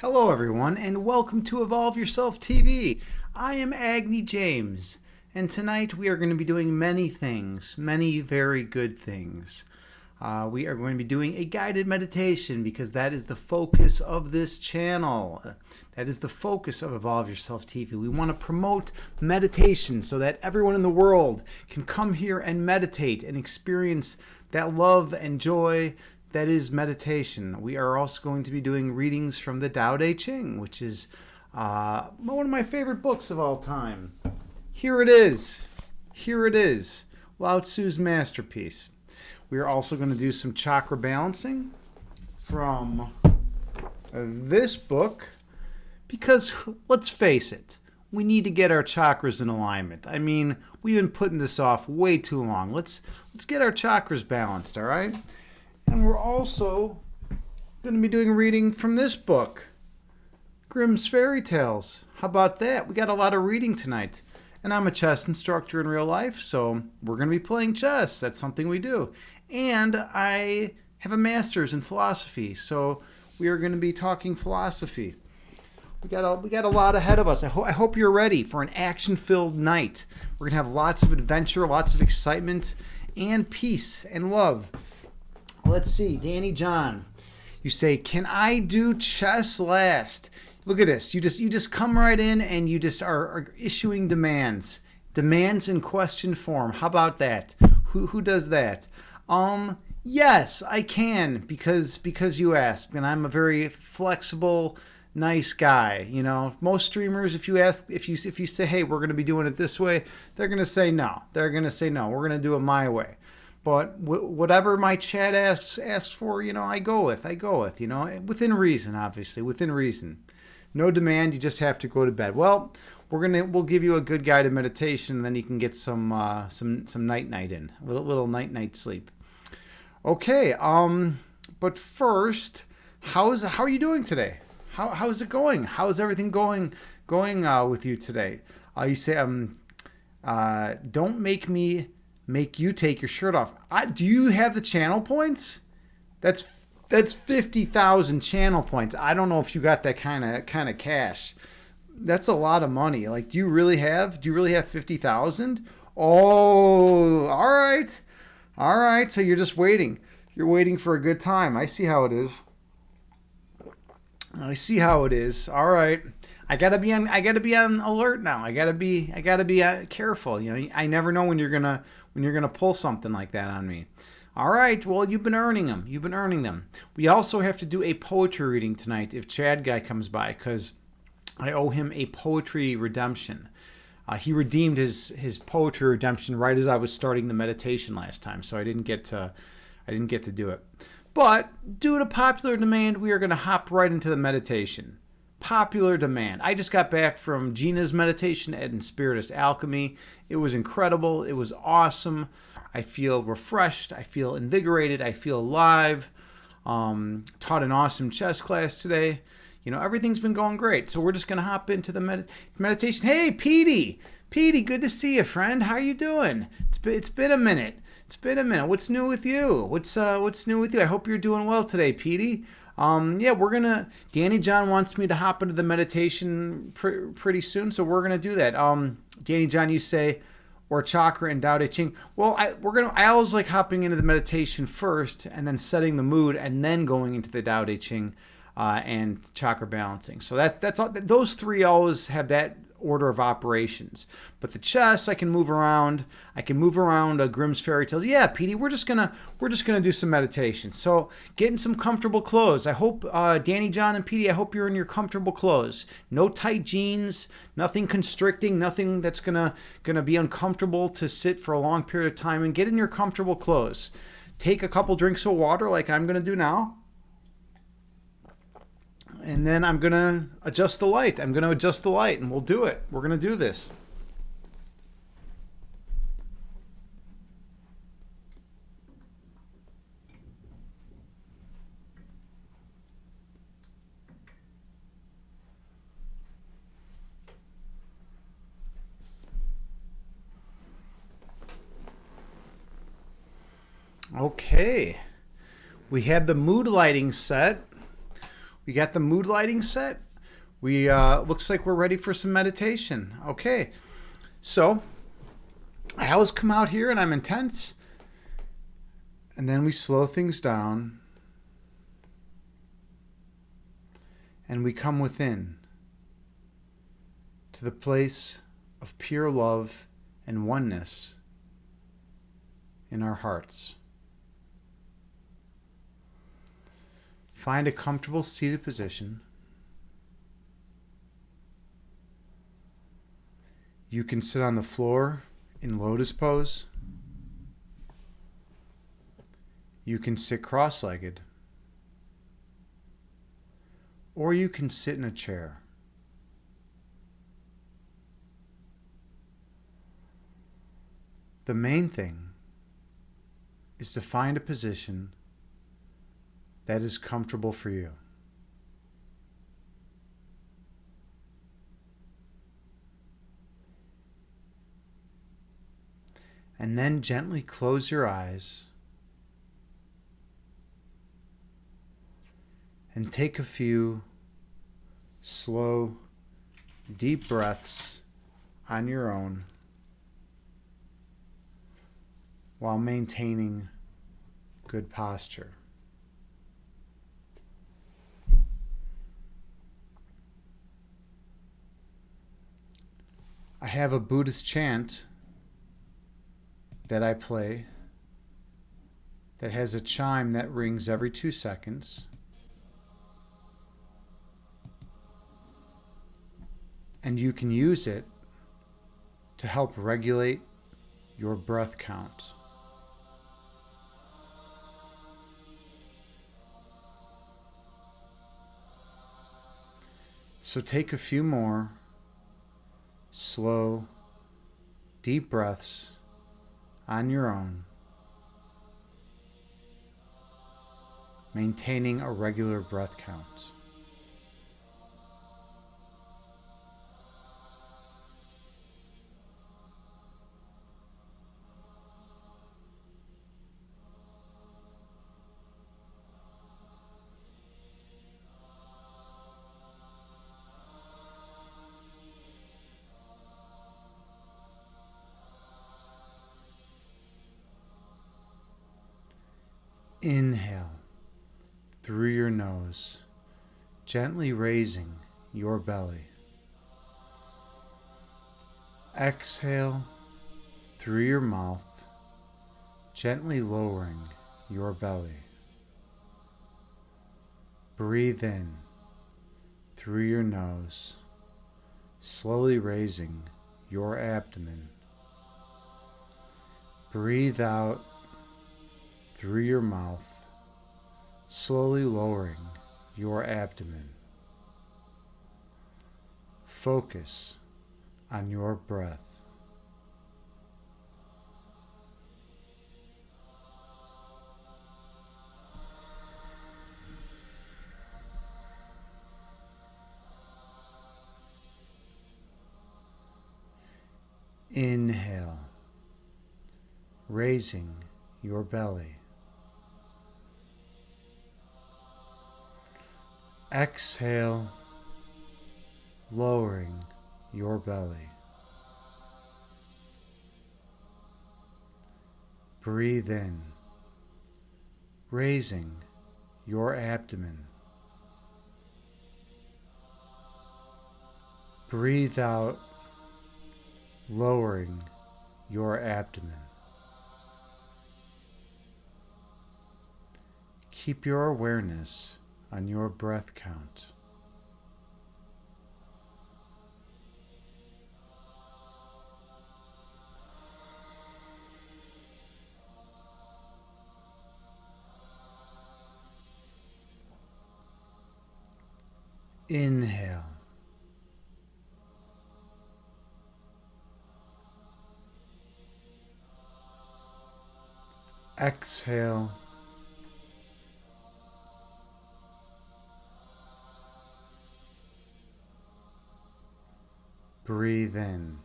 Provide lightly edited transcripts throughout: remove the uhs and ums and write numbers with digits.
Hello, everyone, and welcome to Evolve Yourself TV. I am Agni James, and tonight we are going to be doing many things, many very good things. We are going to be doing a guided meditation because that is the focus of this channel. That is the focus of Evolve Yourself TV. We want to promote meditation so that everyone in the world can come here and meditate and experience that love and joy that is meditation. We are also going to be doing readings from the Tao Te Ching, which is one of my favorite books of all time. Here it is. Here it is. Lao Tzu's masterpiece. We are also going to do some chakra balancing from this book because, let's face it, we need to get our chakras in alignment. I mean, we've been putting this off way too long. Let's get our chakras balanced, all right? And we're also going to be doing reading from this book, Grimm's Fairy Tales. How about that? We got a lot of reading tonight. And I'm a chess instructor in real life, so we're going to be playing chess. That's something we do. And I have a master's in philosophy, so we are going to be talking philosophy. We got a lot ahead of us. I hope you're ready for an action-filled night. We're going to have lots of adventure, lots of excitement, and peace and love. Let's see, Danny John, you say, can I do chess last? Look at this. You just come right in and you just are issuing demands in question form. How about that? Who does that? Yes, I can because you asked, and I'm a very flexible, nice guy. You know, most streamers, if you say, hey, we're going to be doing it this way, they're going to say no. They're going to say no. We're going to do it my way. But whatever my chat asks for, you know, I go with, you know, within reason, obviously, within reason. No demand, you just have to go to bed. Well, we'll give you a good guided meditation, and then you can get some night in, a little night sleep. Okay, but first, how are you doing today? How's it going? How's everything going with you today? You say, don't make you take your shirt off. Do you have the channel points? That's 50,000 channel points. I don't know if you got that kind of cash. That's a lot of money. Like, do you really have 50,000? Oh, all right. So you're just waiting. You're waiting for a good time. I see how it is. All right. I gotta be on alert now. I gotta be careful. You know, I never know when you're gonna pull something like that on me. All right. Well, you've been earning them. We also have to do a poetry reading tonight if Chad guy comes by, because I owe him a poetry redemption. He redeemed his poetry redemption right as I was starting the meditation last time, so I didn't get to do it. But due to popular demand, we are going to hop right into the meditation. Popular demand. I just got back from Gina's meditation at Spiritus Alchemy. It was incredible. It was awesome. I feel refreshed. I feel invigorated. I feel alive. Taught an awesome chess class today. You know, everything's been going great. So we're just going to hop into the meditation. Hey, Petey, good to see you, friend. How you doing? It's been a minute. What's new with you? What's new with you? I hope you're doing well today, Petey. Danny John wants me to hop into the meditation pretty soon, so we're gonna do that. Danny John, you say, or chakra and Tao Te Ching. Well, I always like hopping into the meditation first, and then setting the mood, and then going into the Tao Te Ching and chakra balancing. So that's all. Those three always have that order of operations. But the chess, I can move around. Grimm's Fairy Tales. Yeah, Petey, we're just gonna do some meditation. So get in some comfortable clothes. I hope Danny John and Petey, I hope you're in your comfortable clothes. No tight jeans, nothing constricting, nothing that's gonna be uncomfortable to sit for a long period of time. And get in your comfortable clothes. Take a couple drinks of water, like I'm gonna do now. And then I'm going to adjust the light. And we'll do it. We're going to do this. Okay. We have the mood lighting set. We got the mood lighting set. We looks like we're ready for some meditation. Okay. So I always come out here and I'm intense. And then we slow things down. And we come within to the place of pure love and oneness in our hearts. Find a comfortable seated position. You can sit on the floor in lotus pose. You can sit cross-legged. Or you can sit in a chair. The main thing is to find a position that is comfortable for you. And then gently close your eyes and take a few slow, deep breaths on your own while maintaining good posture. I have a Buddhist chant that I play that has a chime that rings every 2 seconds. And you can use it to help regulate your breath count. So take a few more slow, deep breaths on your own, maintaining a regular breath count. Inhale through your nose, gently raising your belly. Exhale through your mouth, gently lowering your belly. Breathe in through your nose, slowly raising your abdomen. Breathe out through your mouth, slowly lowering your abdomen. Focus on your breath. Inhale, raising your belly. Exhale, lowering your belly. Breathe in, raising your abdomen. Breathe out, lowering your abdomen. Keep your awareness on your breath count. Inhale. Exhale. Breathe in.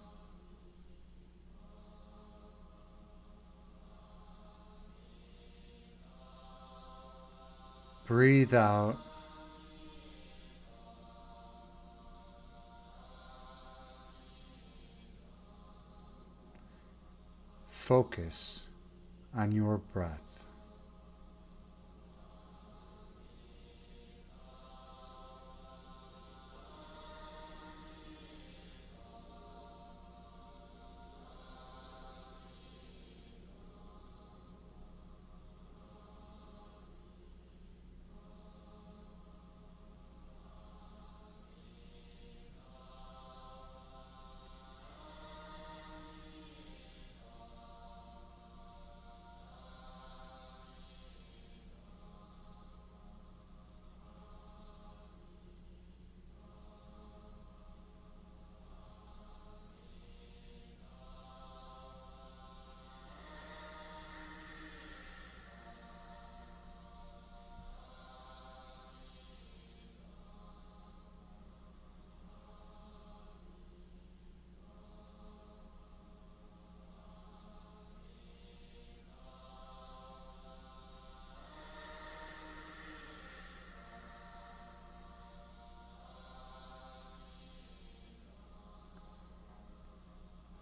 Breathe out, focus on your breath.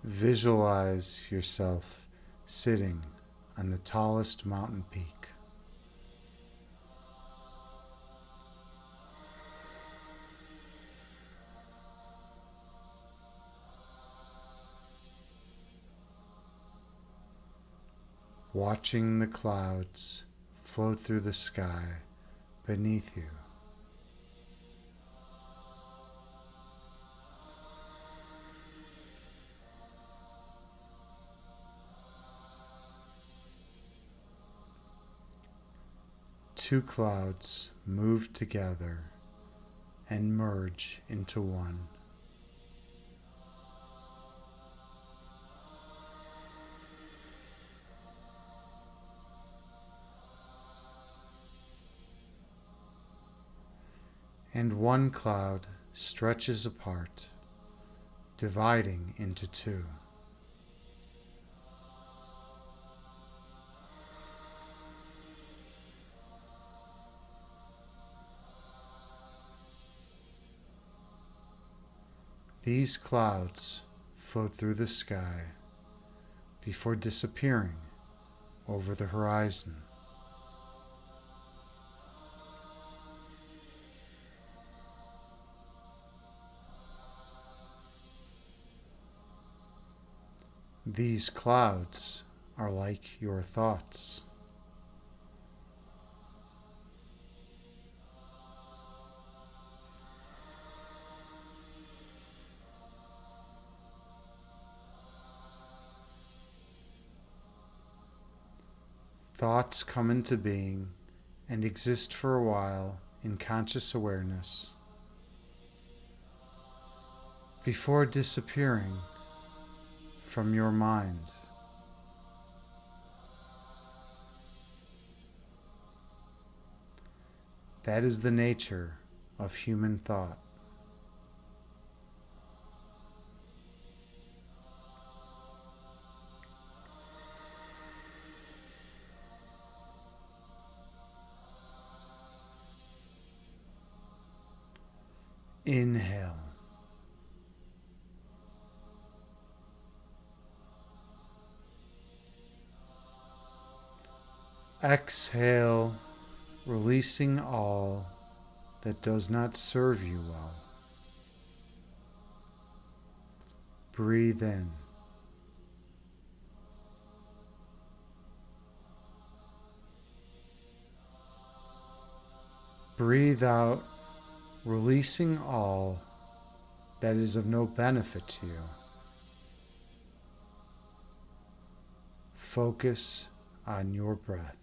Visualize yourself sitting on the tallest mountain peak. Watching the clouds float through the sky beneath you. Two clouds move together and merge into one. And one cloud stretches apart, dividing into two. These clouds float through the sky before disappearing over the horizon. These clouds are like your thoughts. Thoughts come into being and exist for a while in conscious awareness before disappearing from your mind. That is the nature of human thought. Inhale. Exhale, releasing all that does not serve you well. Breathe in. Breathe out, releasing all that is of no benefit to you. Focus on your breath.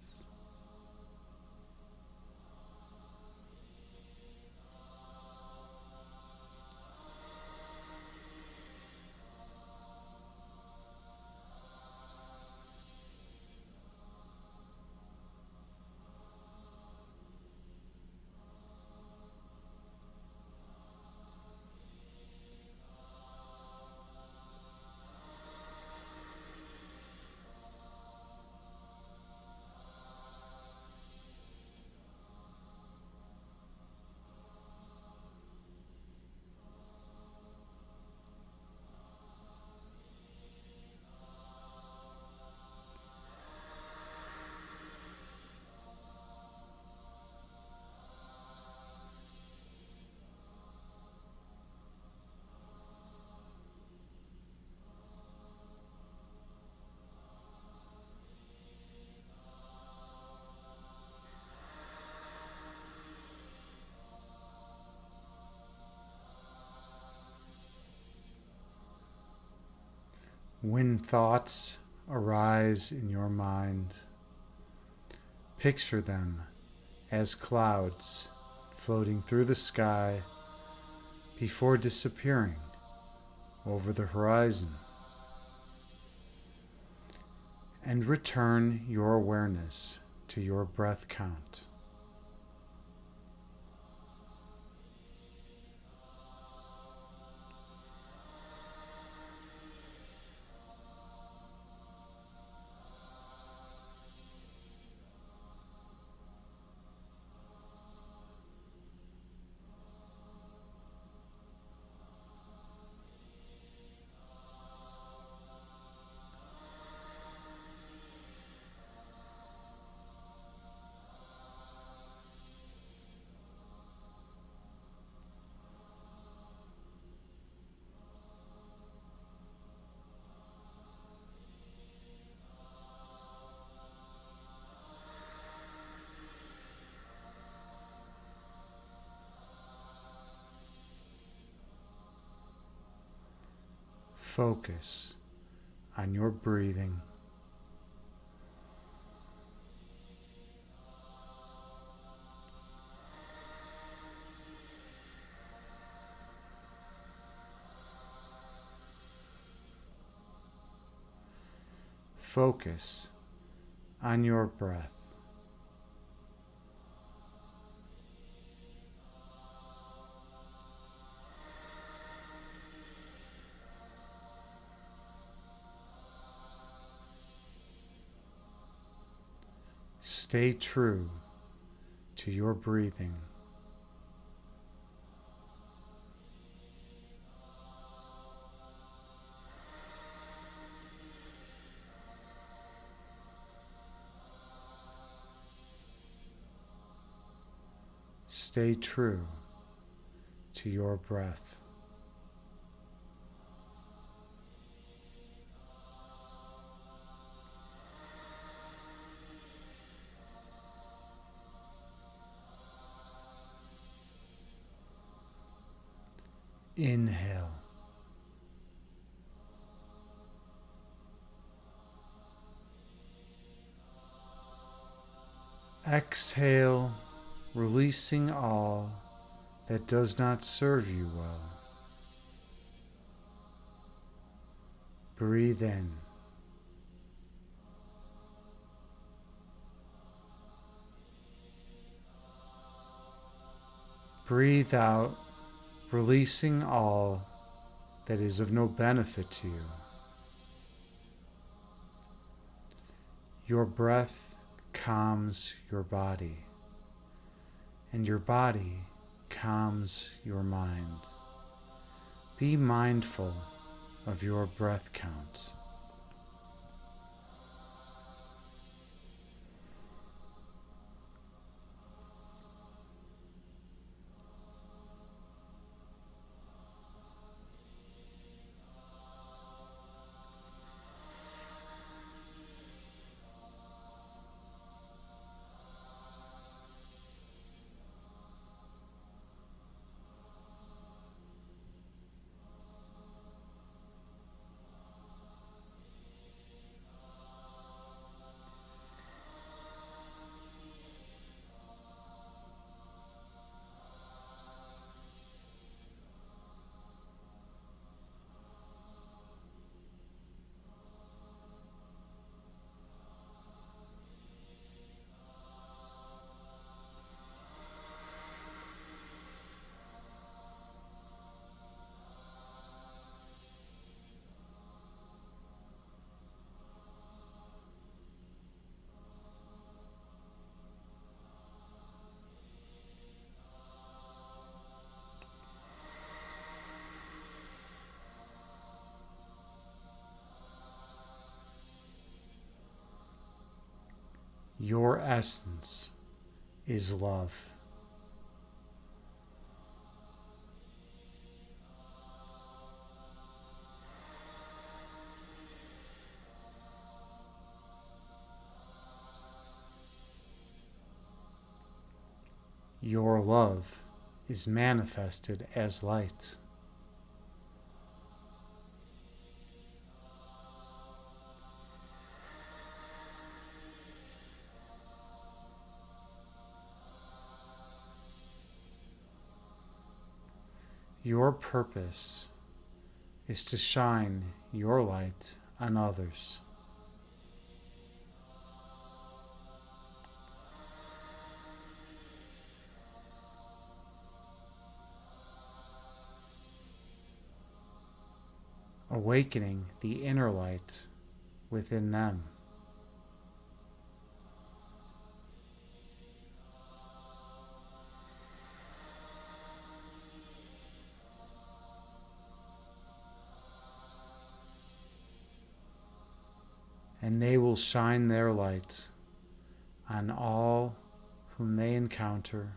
When thoughts arise in your mind, picture them as clouds floating through the sky before disappearing over the horizon. And return your awareness to your breath count. Focus on your breathing. Focus on your breath. Stay true to your breathing. Stay true to your breath. Inhale. Exhale, releasing all that does not serve you well. Breathe in. Breathe out, releasing all that is of no benefit to you. Your breath calms your body, and your body calms your mind. Be mindful of your breath count. Your essence is love. Your love is manifested as light. Your purpose is to shine your light on others. Awakening the inner light within them. And they will shine their light on all whom they encounter,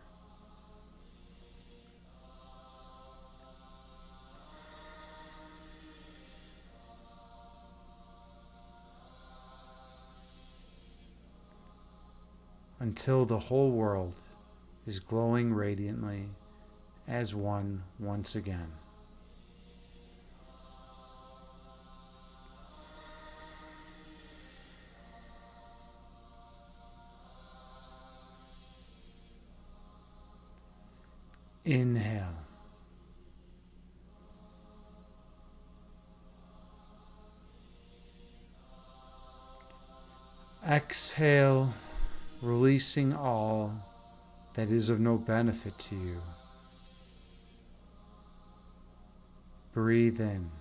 until the whole world is glowing radiantly as one once again. Inhale. Exhale, releasing all that is of no benefit to you. Breathe in.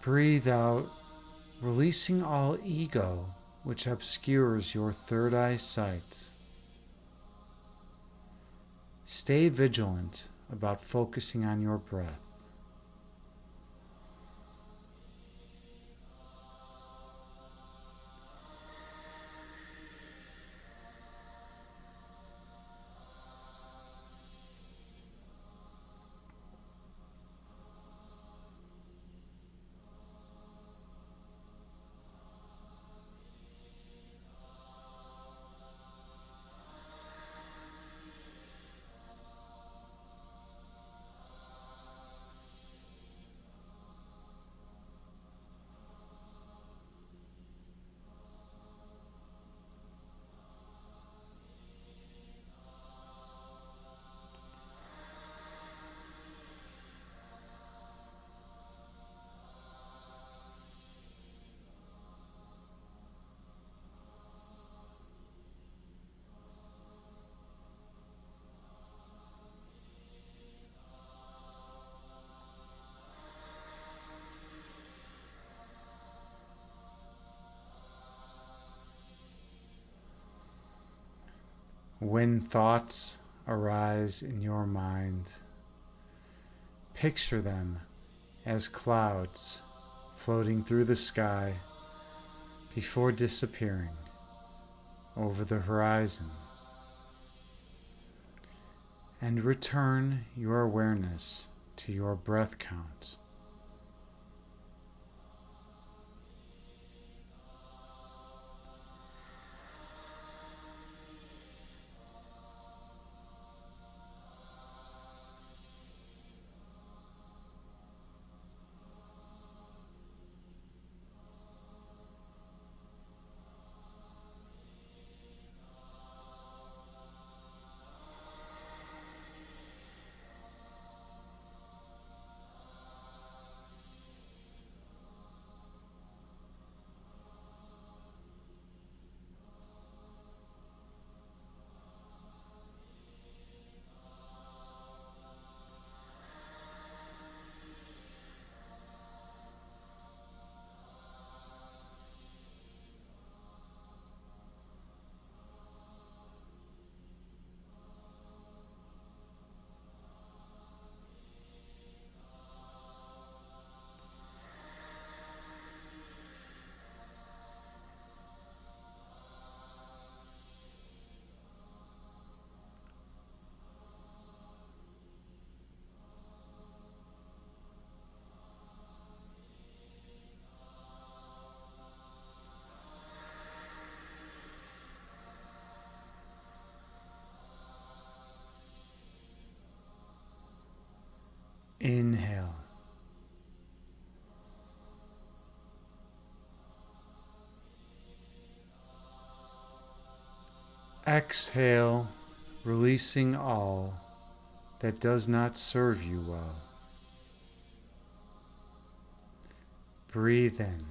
Breathe out, releasing all ego which obscures your third eye sight. Stay vigilant about focusing on your breath. When thoughts arise in your mind, picture them as clouds floating through the sky before disappearing over the horizon, and return your awareness to your breath count. Exhale, releasing all that does not serve you well. Breathe in.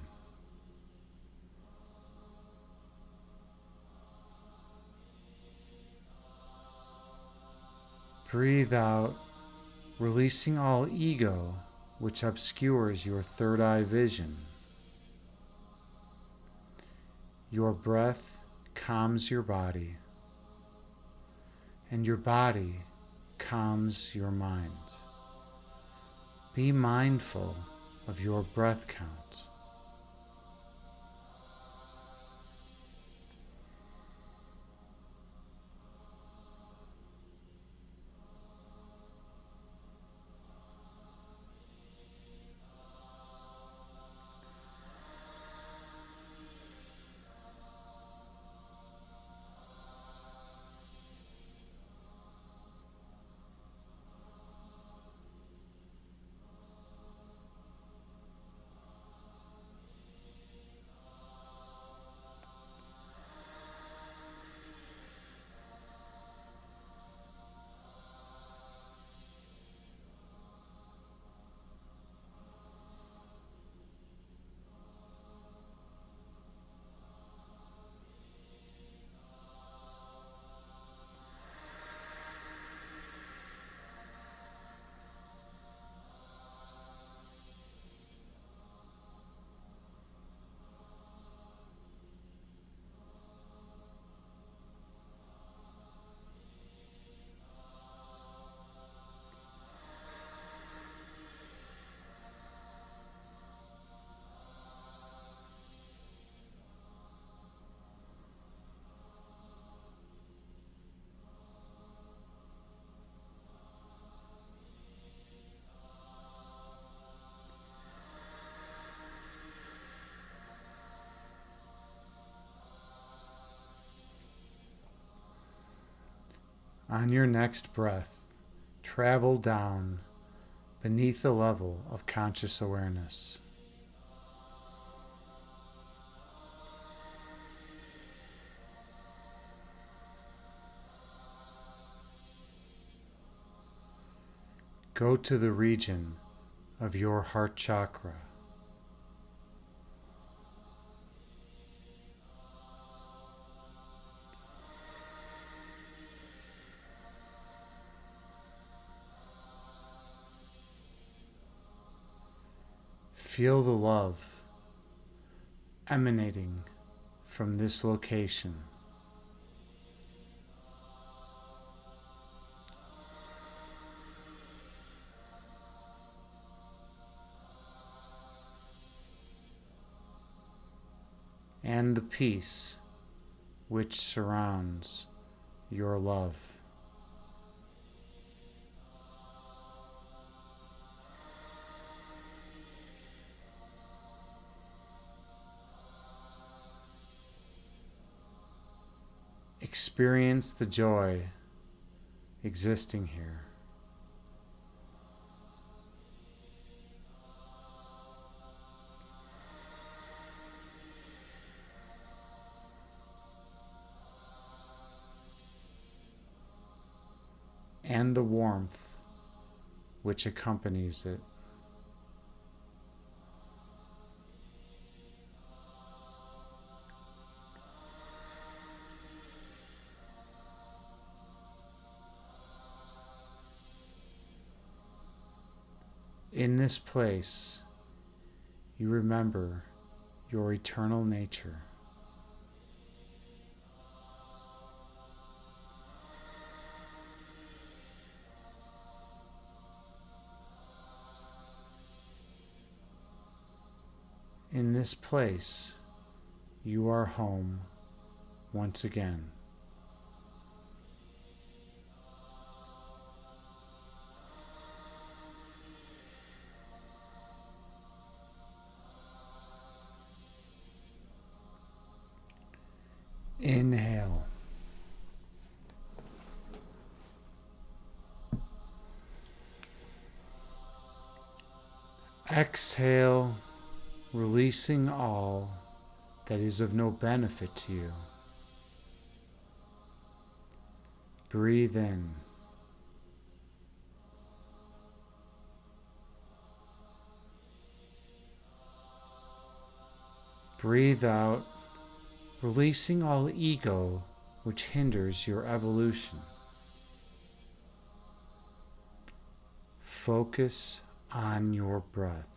Breathe out, releasing all ego which obscures your third eye vision. Your breath calms your body, and your body calms your mind. Be mindful of your breath count. On your next breath, travel down beneath the level of conscious awareness. Go to the region of your heart chakra. Feel the love emanating from this location. And the peace which surrounds your love. Experience the joy existing here. And the warmth which accompanies it. In this place, you remember your eternal nature. In this place, you are home once again. Inhale. Exhale, releasing all that is of no benefit to you. Breathe in. Breathe out, releasing all ego which hinders your evolution. Focus on your breath.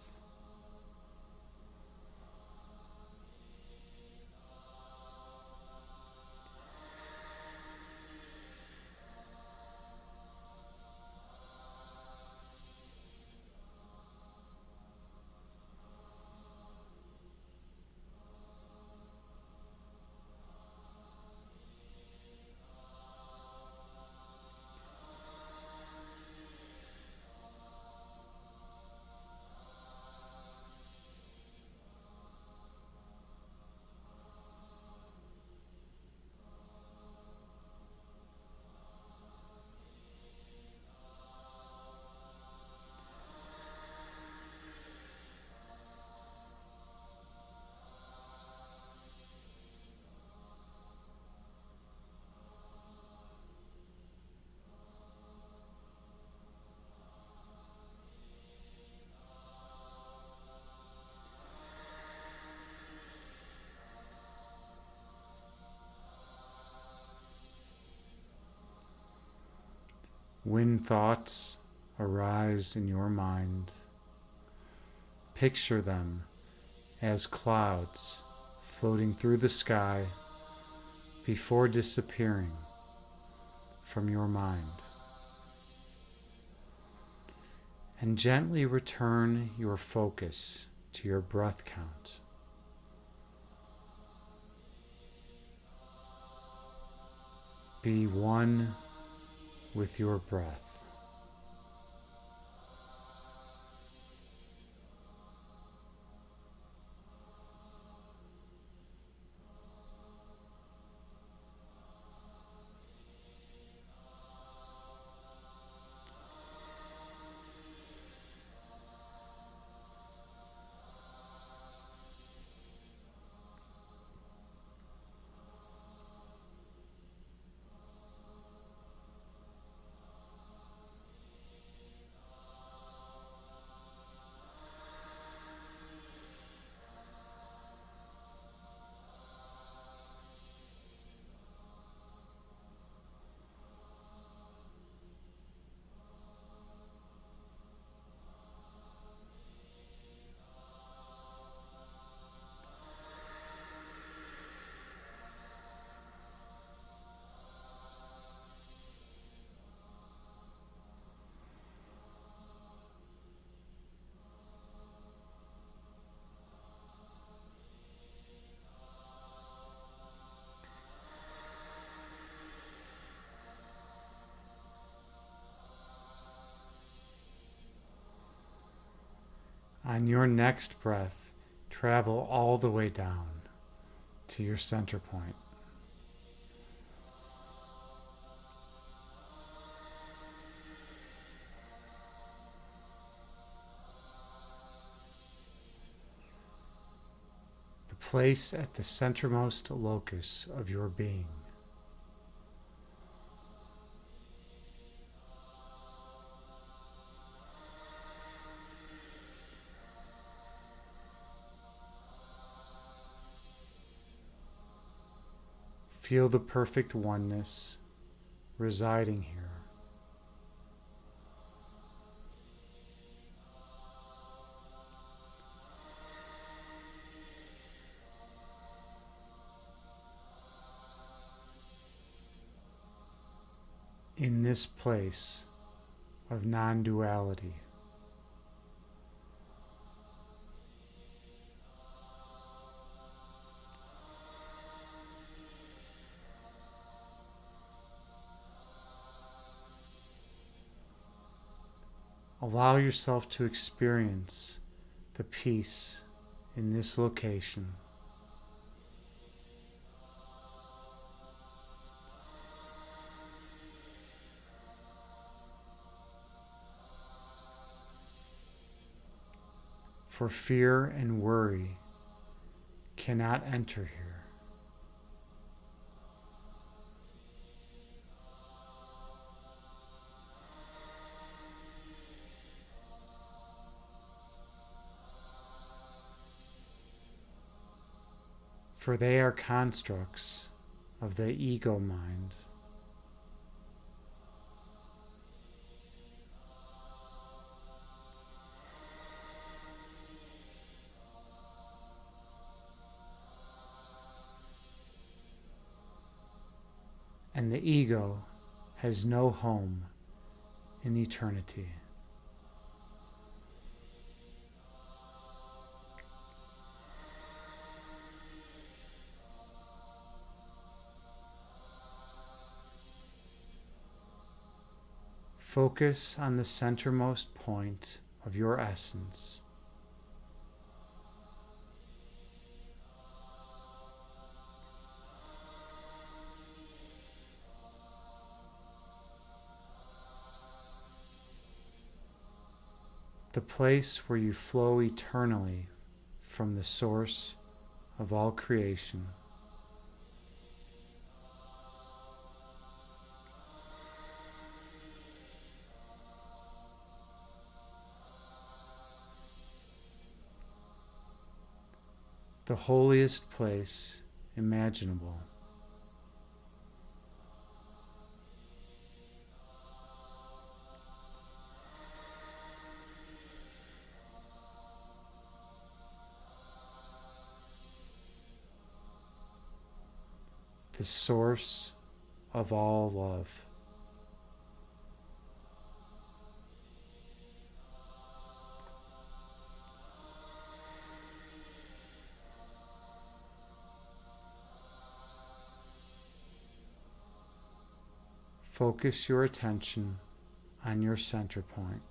When thoughts arise in your mind, picture them as clouds floating through the sky before disappearing from your mind. And gently return your focus to your breath count. Be one with your breath. On your next breath, travel all the way down to your center point. The place at the centermost locus of your being. Feel the perfect oneness residing here. In this place of non-duality. Allow yourself to experience the peace in this location. For fear and worry cannot enter here. for they are constructs of the ego mind. And the ego has no home in eternity. Focus on the centermost point of your essence. The place where you flow eternally from the source of all creation. The holiest place imaginable. The source of all love. Focus your attention on your center point.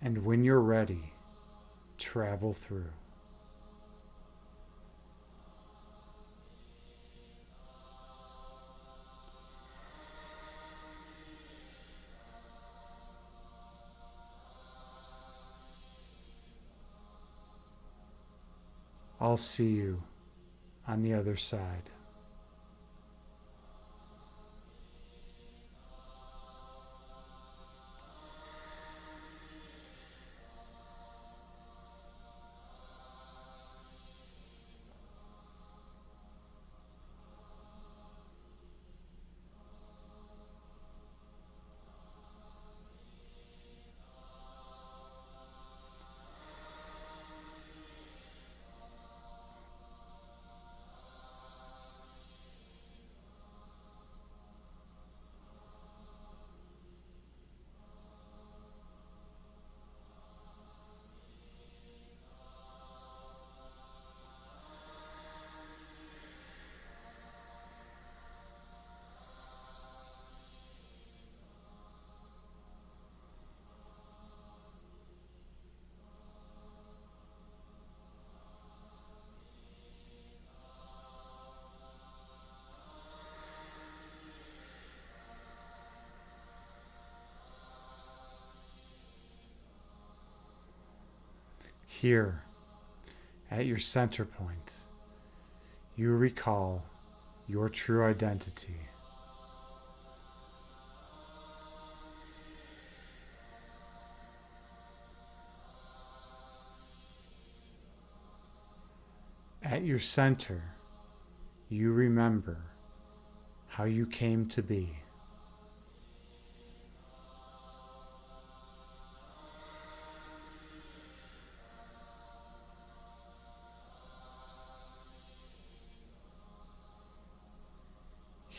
And when you're ready, travel through. I'll see you on the other side. Here, at your center point, you recall your true identity. At your center, you remember how you came to be.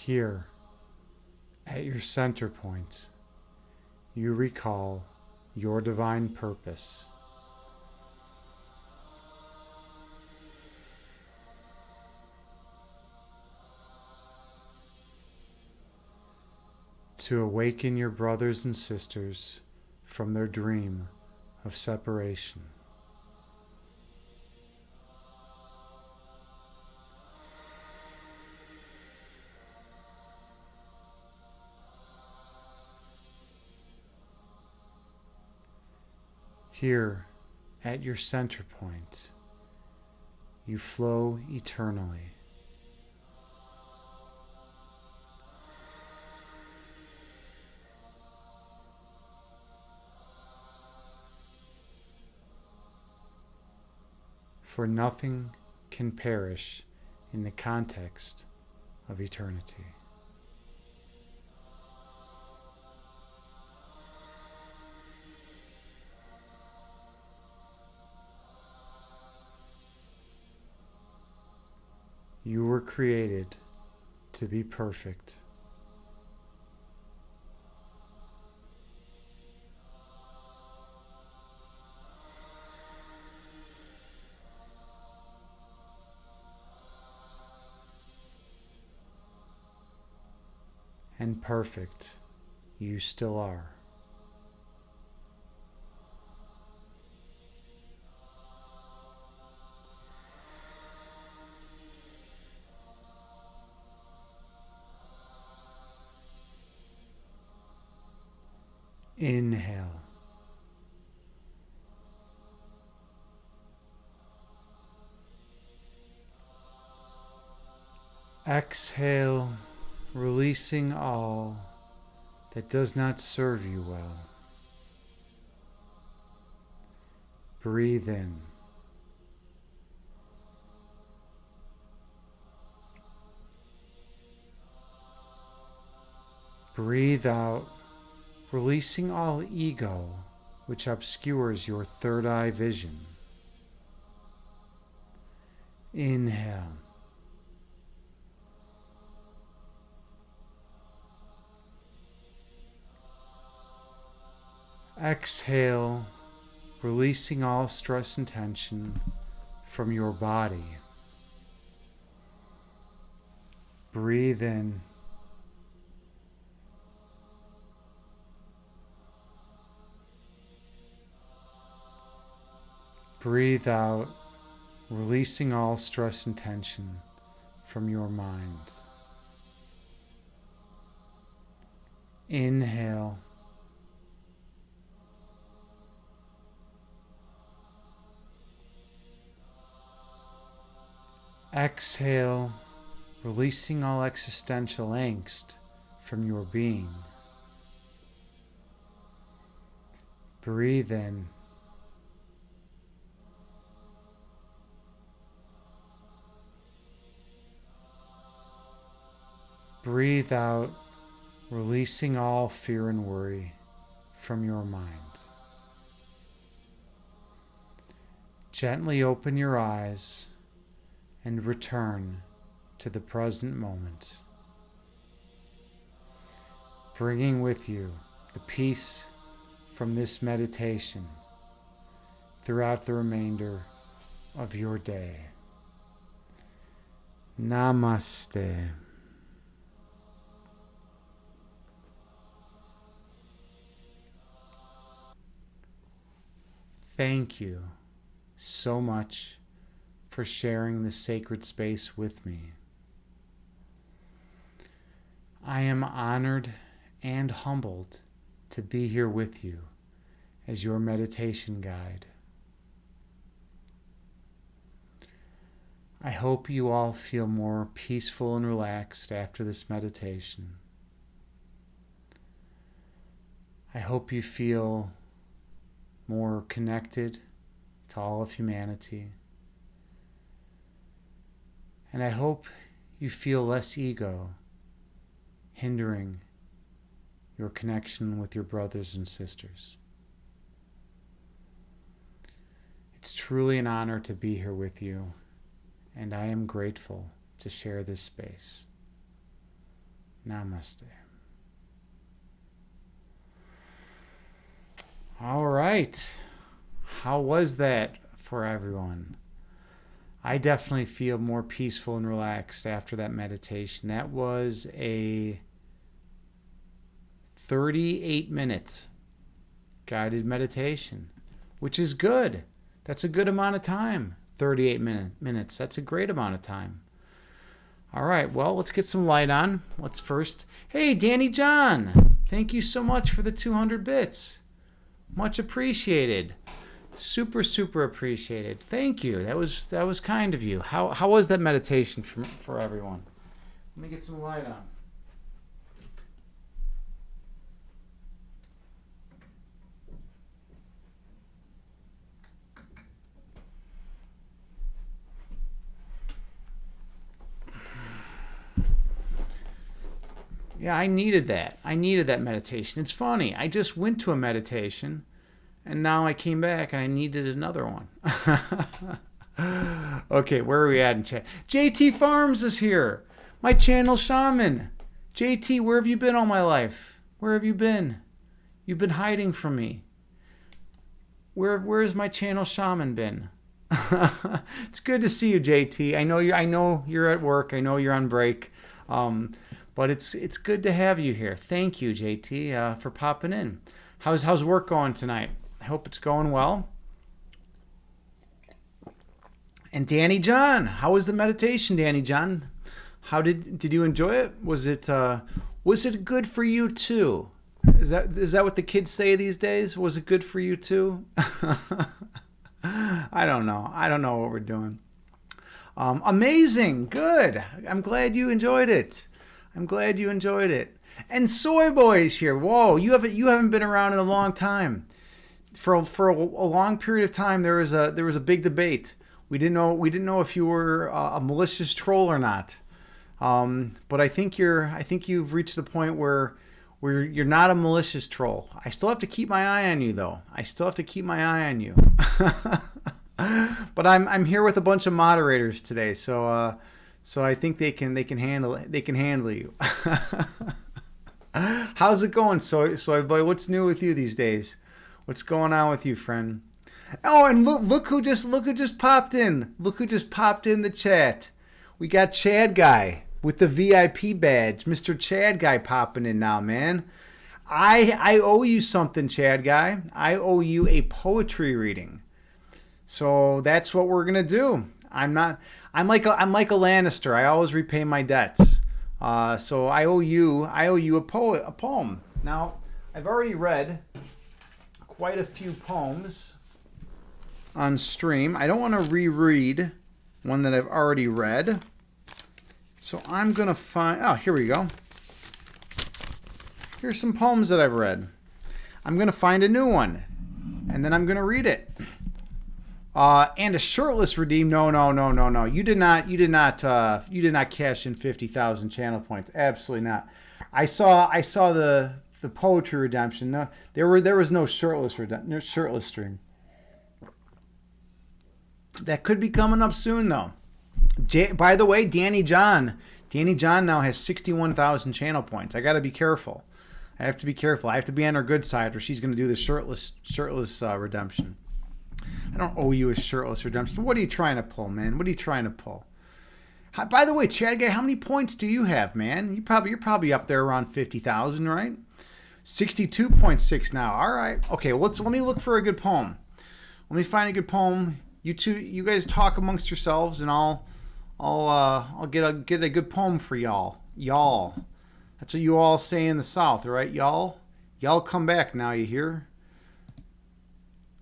Here, at your center point, you recall your divine purpose. To awaken your brothers and sisters from their dream of separation. Here, at your center point, you flow eternally. for nothing can perish in the context of eternity. You were created to be perfect. And perfect you still are. Inhale. Exhale, releasing all that does not serve you well. Breathe in. Breathe out, releasing all ego which obscures your third eye vision. Inhale. Exhale, releasing all stress and tension from your body. Breathe in. Breathe out, releasing all stress and tension from your mind. Inhale. Exhale, releasing all existential angst from your being. Breathe in. Breathe out, releasing all fear and worry from your mind. Gently open your eyes and return to the present moment, bringing with you the peace from this meditation throughout the remainder of your day. Namaste. Thank you so much for sharing this sacred space with me. I am honored and humbled to be here with you as your meditation guide. I hope you all feel more peaceful and relaxed after this meditation. I hope you feel more connected to all of humanity. And I hope you feel less ego hindering your connection with your brothers and sisters. It's truly an honor to be here with you, and I am grateful to share this space. Namaste. All right. How was that for everyone? I definitely feel more peaceful and relaxed after that meditation. That was a 38-minute guided meditation, which is good. That's a good amount of time. 38 minutes. That's a great amount of time. All right, well, let's get some light on. Let's first... Hey, Danny John! Thank you so much for the 200 bits. Much appreciated. Super, super appreciated. Thank you. That was kind of you. How was that meditation for everyone? Let me get some light on. Yeah, I needed that. I needed that meditation. It's funny. I just went to a meditation and now I came back and I needed another one. Okay, where are we at in chat? JT Farms is here. My channel shaman. JT, where have you been all my life? Where have you been? You've been hiding from me. Where's my channel shaman been? It's good to see you, JT. I know you're at work. I know you're on break. But it's good to have you here. Thank you, JT, for popping in. How's work going tonight? I hope it's going well. And Danny John, how was the meditation, Danny John? How did you enjoy it? Was it good for you too? Is that what the kids say these days? Was it good for you too? I don't know. I don't know what we're doing. Amazing. Good. I'm glad you enjoyed it. And Soy Boy's here. Whoa, you haven't been around in a long time. For a long period of time, there was a big debate. We didn't know if you were a malicious troll or not. But I think you've reached the point where you're not a malicious troll. I still have to keep my eye on you, though. But I'm here with a bunch of moderators today, so I think they can handle you. How's it going, Soy Boy? What's new with you these days? What's going on with you, friend? Oh, and look who just popped in. Look who just popped in the chat. We got Chad Guy with the VIP badge. Mr. Chad Guy popping in now, man. I owe you something, Chad Guy. I owe you a poetry reading. So that's what we're gonna do. I'm like a Lannister. I always repay my debts. So I owe you a poem. Now, I've already read quite a few poems on stream. I don't want to reread one that I've already read. So I'm going to find... Oh, here we go. Here's some poems that I've read. I'm going to find a new one. And then I'm going to read it. And a shirtless redeem. No. You did not cash in 50,000 channel points. Absolutely not. I saw the poetry redemption. No, there was no shirtless stream. That could be coming up soon, though. By the way, Danny John now has 61,000 channel points. I got to be careful. I have to be careful. I have to be on her good side, or she's going to do the shirtless redemption. I don't owe you a shirtless redemption. What are you trying to pull, man? What are you trying to pull? By the way, Chad Guy, how many points do you have, man? You're probably up there around 50,000, right? 62.6 now. All right. Okay. Let me look for a good poem. Let me find a good poem. You guys talk amongst yourselves, and I'll get a good poem for y'all. Y'all. That's what you all say in the South, right? Y'all come back now. You hear?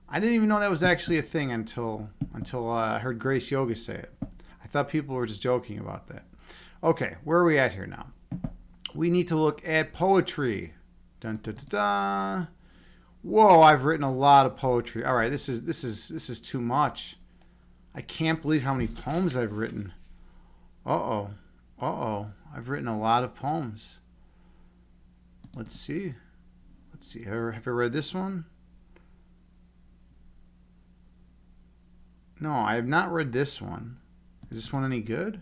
I didn't even know that was actually a thing until I heard Grace Yoga say it. I thought people were just joking about that. Okay, where are we at here now? We need to look at poetry. Dun, dun, dun, dun. Whoa, I've written a lot of poetry. All right, this is too much. I can't believe how many poems I've written. Uh-oh. I've written a lot of poems. Let's see. Have I read this one? No, I have not read this one. Is this one any good?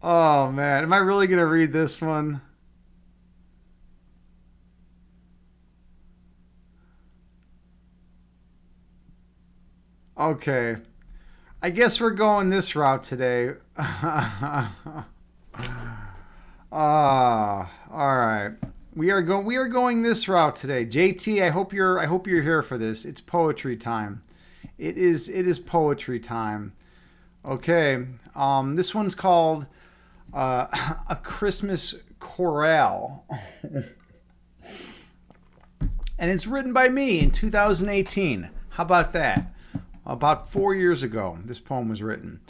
Oh, man. Am I really going to read this one? Okay. I guess we're going this route today. All right. We are going this route today. JT, I hope you're here for this. It's poetry time. It is poetry time. Okay. This one's called A Christmas Chorale. And it's written by me in 2018. How about that? About 4 years ago, this poem was written.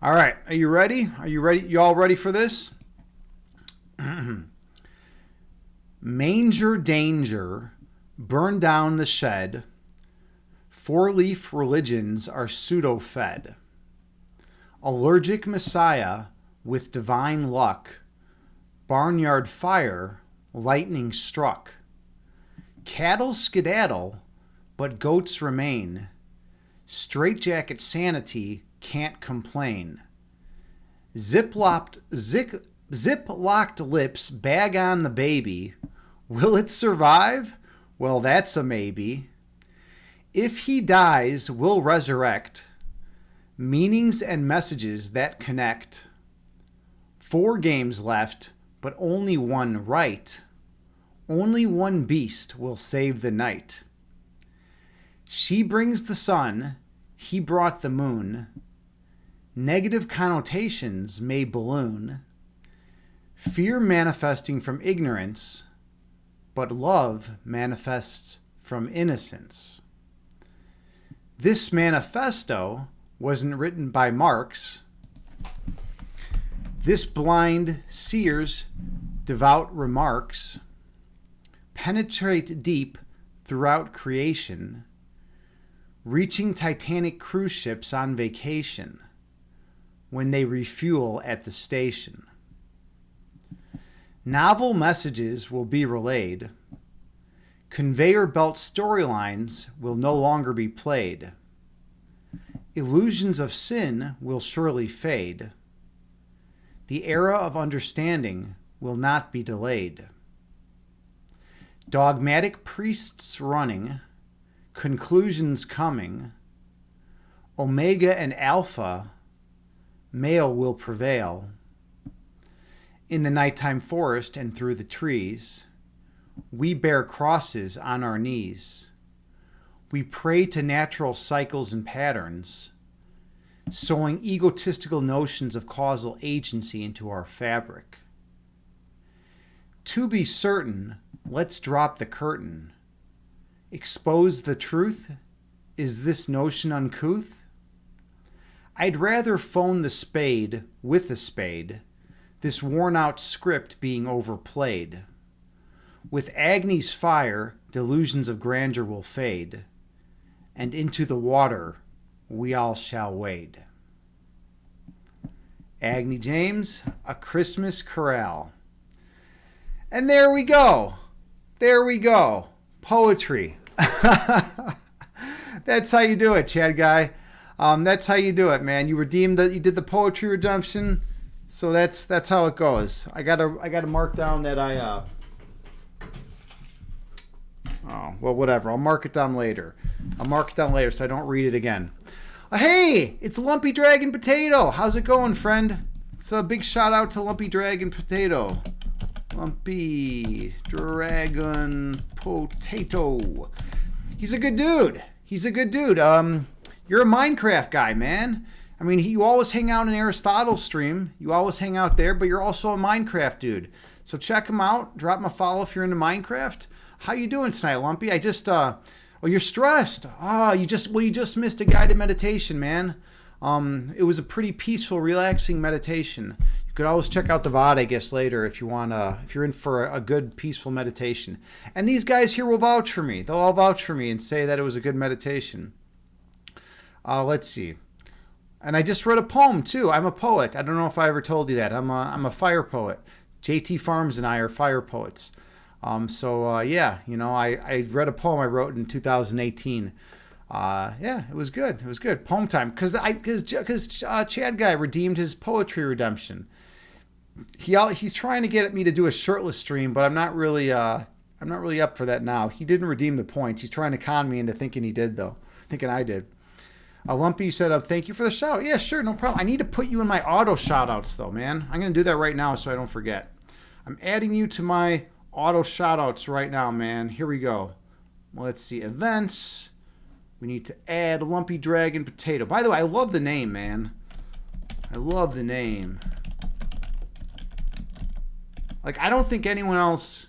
All right. Are you ready? You all ready for this? Manger danger, burn down the shed. Four-leaf religions are pseudo-fed. Allergic Messiah with divine luck. Barnyard fire, lightning struck. Cattle skedaddle, but goats remain. Straitjacket sanity can't complain. Zip-locked lips bag on the baby. Will it survive? Well, that's a maybe. If he dies, we'll resurrect. Meanings and messages that connect. 4 games left, but only one right. Only one beast will save the night. She brings the sun, he brought the moon. Negative connotations may balloon. Fear manifesting from ignorance, but love manifests from innocence. This manifesto wasn't written by Marx. This blind seer's devout remarks penetrate deep throughout creation, reaching Titanic cruise ships on vacation when they refuel at the station. Novel messages will be relayed. Conveyor belt storylines will no longer be played. Illusions of sin will surely fade. The era of understanding will not be delayed. Dogmatic priests running, conclusions coming. Omega and Alpha, male will prevail. In the nighttime forest and through the trees, we bear crosses on our knees. We pray to natural cycles and patterns, sowing egotistical notions of causal agency into our fabric. To be certain, let's drop the curtain. Expose the truth? Is this notion uncouth? I'd rather phone the spade with the spade, this worn-out script being overplayed. With Agni's fire, delusions of grandeur will fade, and into the water we all shall wade. Agni James, A Christmas Chorale. And there we go. There we go. Poetry. That's how you do it, Chad guy. That's how you do it, man. You redeemed you did the poetry redemption. So that's how it goes. I gotta mark down that oh, well, whatever. I'll mark it down later. So I don't read it again. Hey, it's Lumpy Dragon Potato. How's it going, friend? It's a big shout out to Lumpy Dragon Potato. Lumpy Dragon Potato. He's a good dude. You're a Minecraft guy, man. I mean, you always hang out in Aristotle's stream. You always hang out there, but you're also a Minecraft dude. So check him out. Drop him a follow if you're into Minecraft. How you doing tonight, Lumpy? Oh, you're stressed. You just missed a guided meditation, man. It was a pretty peaceful, relaxing meditation. You could always check out the VOD, I guess, later if you want. If you're in for a good, peaceful meditation. And these guys here will vouch for me. They'll all vouch for me and say that it was a good meditation. Let's see. And I just read a poem too. I'm a poet. I don't know if I ever told you that. I'm a fire poet. JT Farms and I are fire poets. Yeah, you know, I read a poem I wrote in 2018. Yeah, it was good. It was good. Poem time. Because Chad guy redeemed his poetry redemption. He's trying to get me to do a shirtless stream, but I'm not really up for that now. He didn't redeem the points. He's trying to con me into thinking he did, though. Thinking I did. Lumpy said, thank you for the shout out. Yeah, sure, no problem. I need to put you in my auto shout outs, though, man. I'm going to do that right now so I don't forget. I'm adding you to my auto shout outs right now, man. Here we go. Well, let's see. Events. We need to add Lumpy Dragon Potato. By the way, I love the name, man. I love the name. Like, I don't think anyone else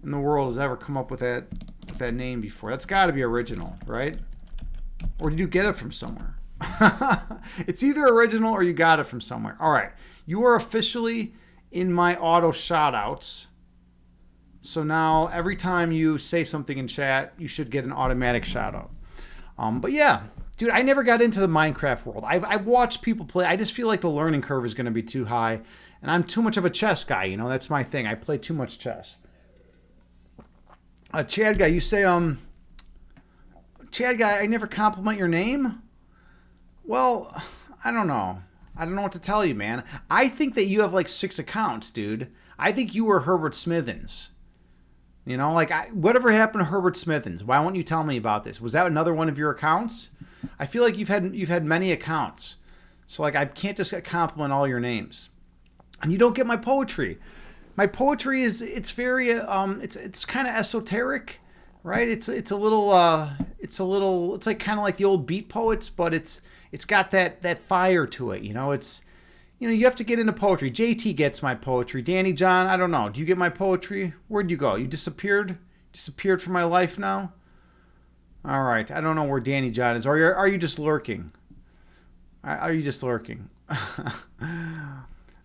in the world has ever come up with that name before. That's got to be original, right? Or did you get it from somewhere? It's either original or you got it from somewhere. All right. You are officially in my auto shout-outs. So now every time you say something in chat, you should get an automatic shout-out. But yeah, dude, I never got into the Minecraft world. I've watched people play. I just feel like the learning curve is going to be too high, and I'm too much of a chess guy. You know, that's my thing. I play too much chess. Chad guy, you say, Chad guy, I never compliment your name? Well, I don't know. I don't know what to tell you, man. I think that you have like 6 accounts, dude. I think you were Herbert Smithens. You know, like, whatever happened to Herbert Smithens? Why won't you tell me about this? Was that another one of your accounts? I feel like you've had many accounts. So, like, I can't just compliment all your names. And you don't get my poetry. My poetry it's very it's kind of esoteric, right? It's like kind of like the old beat poets, but it's got that fire to it, you know. You have to get into poetry. JT gets my poetry. Danny John, I don't know. Do you get my poetry? Where'd you go? You disappeared? Disappeared from my life now? All right. I don't know where Danny John is. Or are you just lurking? Are you just lurking?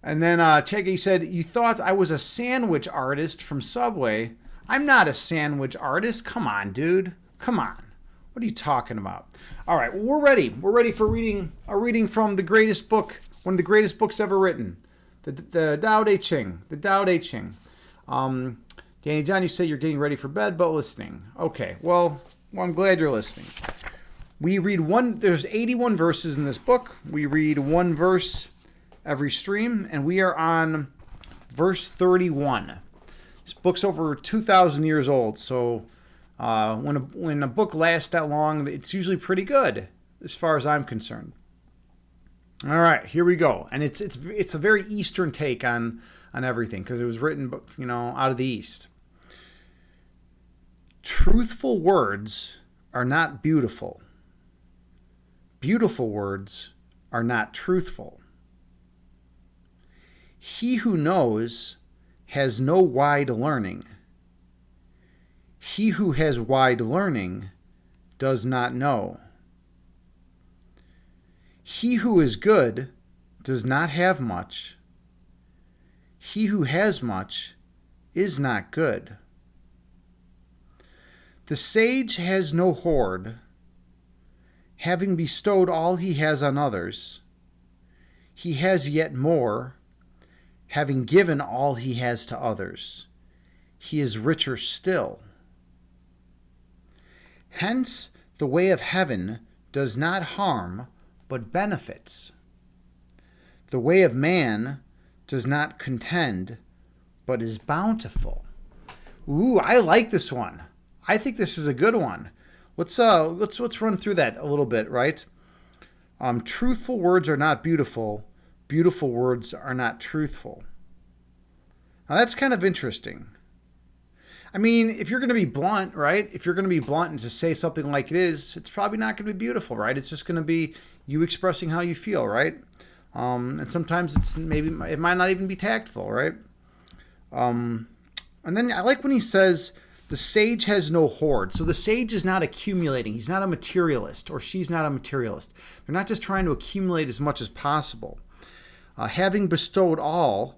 And then Cheggy said, you thought I was a sandwich artist from Subway. I'm not a sandwich artist. Come on, dude. Come on. What are you talking about? All right. Well, we're ready. We're ready for a reading from the greatest book, one of the greatest books ever written, the Tao Te Ching. The Tao Te Ching. Danny John, you say you're getting ready for bed, but listening. Okay. Well, I'm glad you're listening. We read there's 81 verses in this book. We read one verse every stream, and we are on verse 31. This book's over 2,000 years old, so when a book lasts that long, it's usually pretty good, as far as I'm concerned. All right, here we go, and it's a very Eastern take on everything, because it was written, out of the East. Truthful words are not beautiful. Beautiful words are not truthful. He who knows has no wide learning. He who has wide learning does not know. He who is good does not have much. He who has much is not good. The sage has no hoard. Having bestowed all he has on others, he has yet more. Having given all he has to others, he is richer still. Hence, the way of heaven does not harm, but benefits. The way of man does not contend, but is bountiful. Ooh, I like this one. I think this is a good one. Let's run through that a little bit, right? Truthful words are not beautiful. Beautiful words are not truthful. Now that's kind of interesting. I mean, if you're going to be blunt, right? If you're going to be blunt and just say something like it is, it's probably not going to be beautiful, right? It's just going to be you expressing how you feel, right? And sometimes it might not even be tactful, right? And then I like when he says, the sage has no hoard. So the sage is not accumulating. He's not a materialist, or she's not a materialist. They're not just trying to accumulate as much as possible. Having bestowed all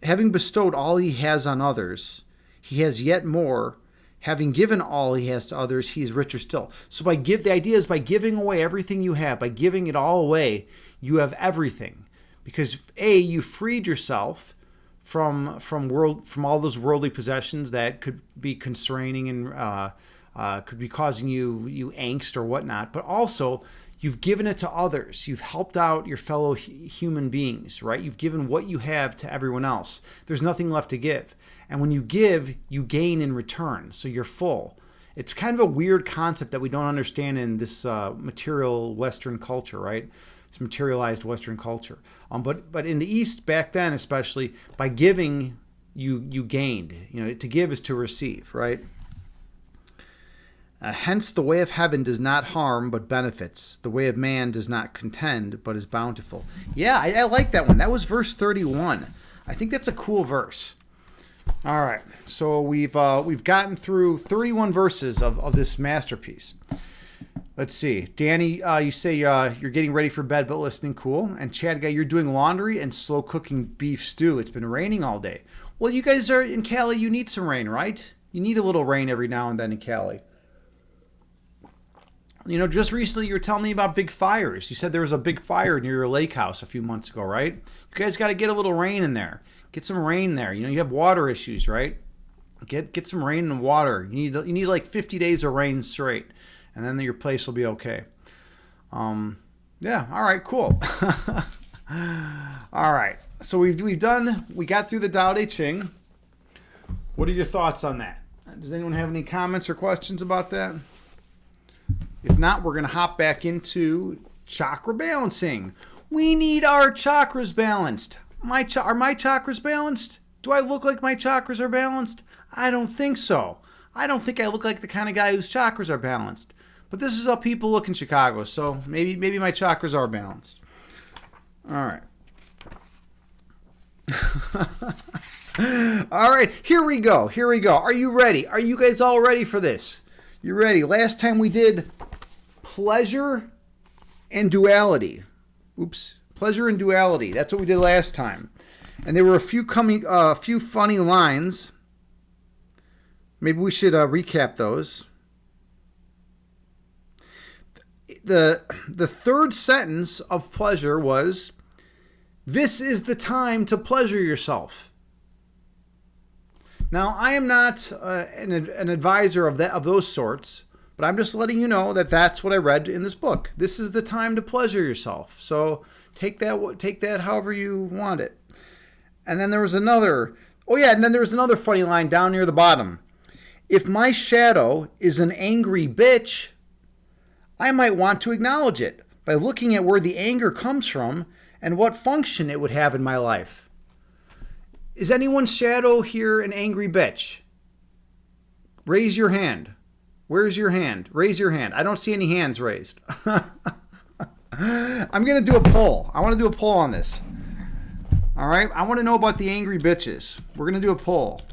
he has on others, he has yet more. Having given all he has to others, he is richer still. So the idea is by giving away everything you have, by giving it all away, you have everything. Because you freed yourself from all those worldly possessions that could be constraining and could be causing you angst or whatnot. But also, you've given it to others. You've helped out your fellow human beings, right? You've given what you have to everyone else. There's nothing left to give. And when you give, you gain in return. So you're full. It's kind of a weird concept that we don't understand in this material Western culture, right? It's materialized Western culture. But in the East, back then especially, by giving, you gained. To give is to receive, right? Hence, the way of heaven does not harm, but benefits. The way of man does not contend, but is bountiful. Yeah, I like that one. That was verse 31. I think that's a cool verse. All right, so we've gotten through 31 verses of this masterpiece. Let's see. Danny, you say you're getting ready for bed, but listening. Cool. And Chad guy, you're doing laundry and slow cooking beef stew. It's been raining all day. Well, you guys are in Cali. You need some rain, right? You need a little rain every now and then in Cali. Just recently you were telling me about big fires. You said there was a big fire near your lake house a few months ago, right? You guys got to get a little rain in there. Get some rain there. You have water issues, right? Get some rain and water. You need like 50 days of rain straight, and then your place will be okay. Yeah. All right. Cool. All right. So we got through the Tao Te Ching. What are your thoughts on that? Does anyone have any comments or questions about that? If not, we're going to hop back into chakra balancing. We need our chakras balanced. Are my chakras balanced? Do I look like my chakras are balanced? I don't think so. I don't think I look like the kind of guy whose chakras are balanced. But this is how people look in Chicago, so maybe my chakras are balanced. All right. All right, here we go. Are you ready? Are you guys all ready for this? You ready? Last time we did pleasure and duality. Pleasure and duality. That's what we did last time. And there were a few funny lines. Maybe we should recap those. The third sentence of pleasure was, "This is the time to pleasure yourself." Now, I am not an advisor of those sorts, but I'm just letting you know that that's what I read in this book. This is the time to pleasure yourself. So take that however you want it. And then there was another funny line down near the bottom. "If my shadow is an angry bitch, I might want to acknowledge it by looking at where the anger comes from and what function it would have in my life." Is anyone's shadow here an angry bitch? Raise your hand. Where's your hand? Raise your hand. I don't see any hands raised. I'm going to do a poll. I want to do a poll on this. All right? I want to know about the angry bitches. We're going to do a poll.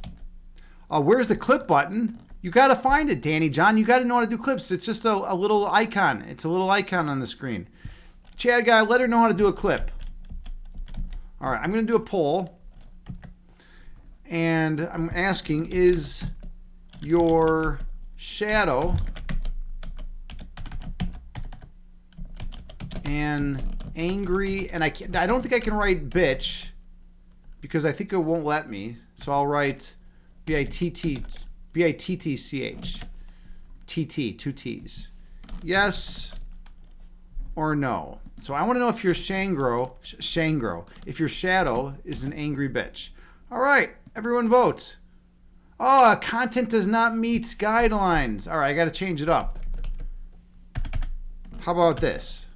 Where's the clip button? You got to find it, Danny John. You got to know how to do clips. It's just a little icon. It's a little icon on the screen. Chad guy, let her know how to do a clip. All right, I'm going to do a poll. And I'm asking, is your shadow an angry, and I don't think I can write bitch because I think it won't let me. So I'll write B-I-T-T-C-H. T-T, two T's. Yes or no. So I want to know if your if your shadow is an angry bitch. All right, everyone vote. Oh, content does not meet guidelines. All right, I got to change it up. How about this?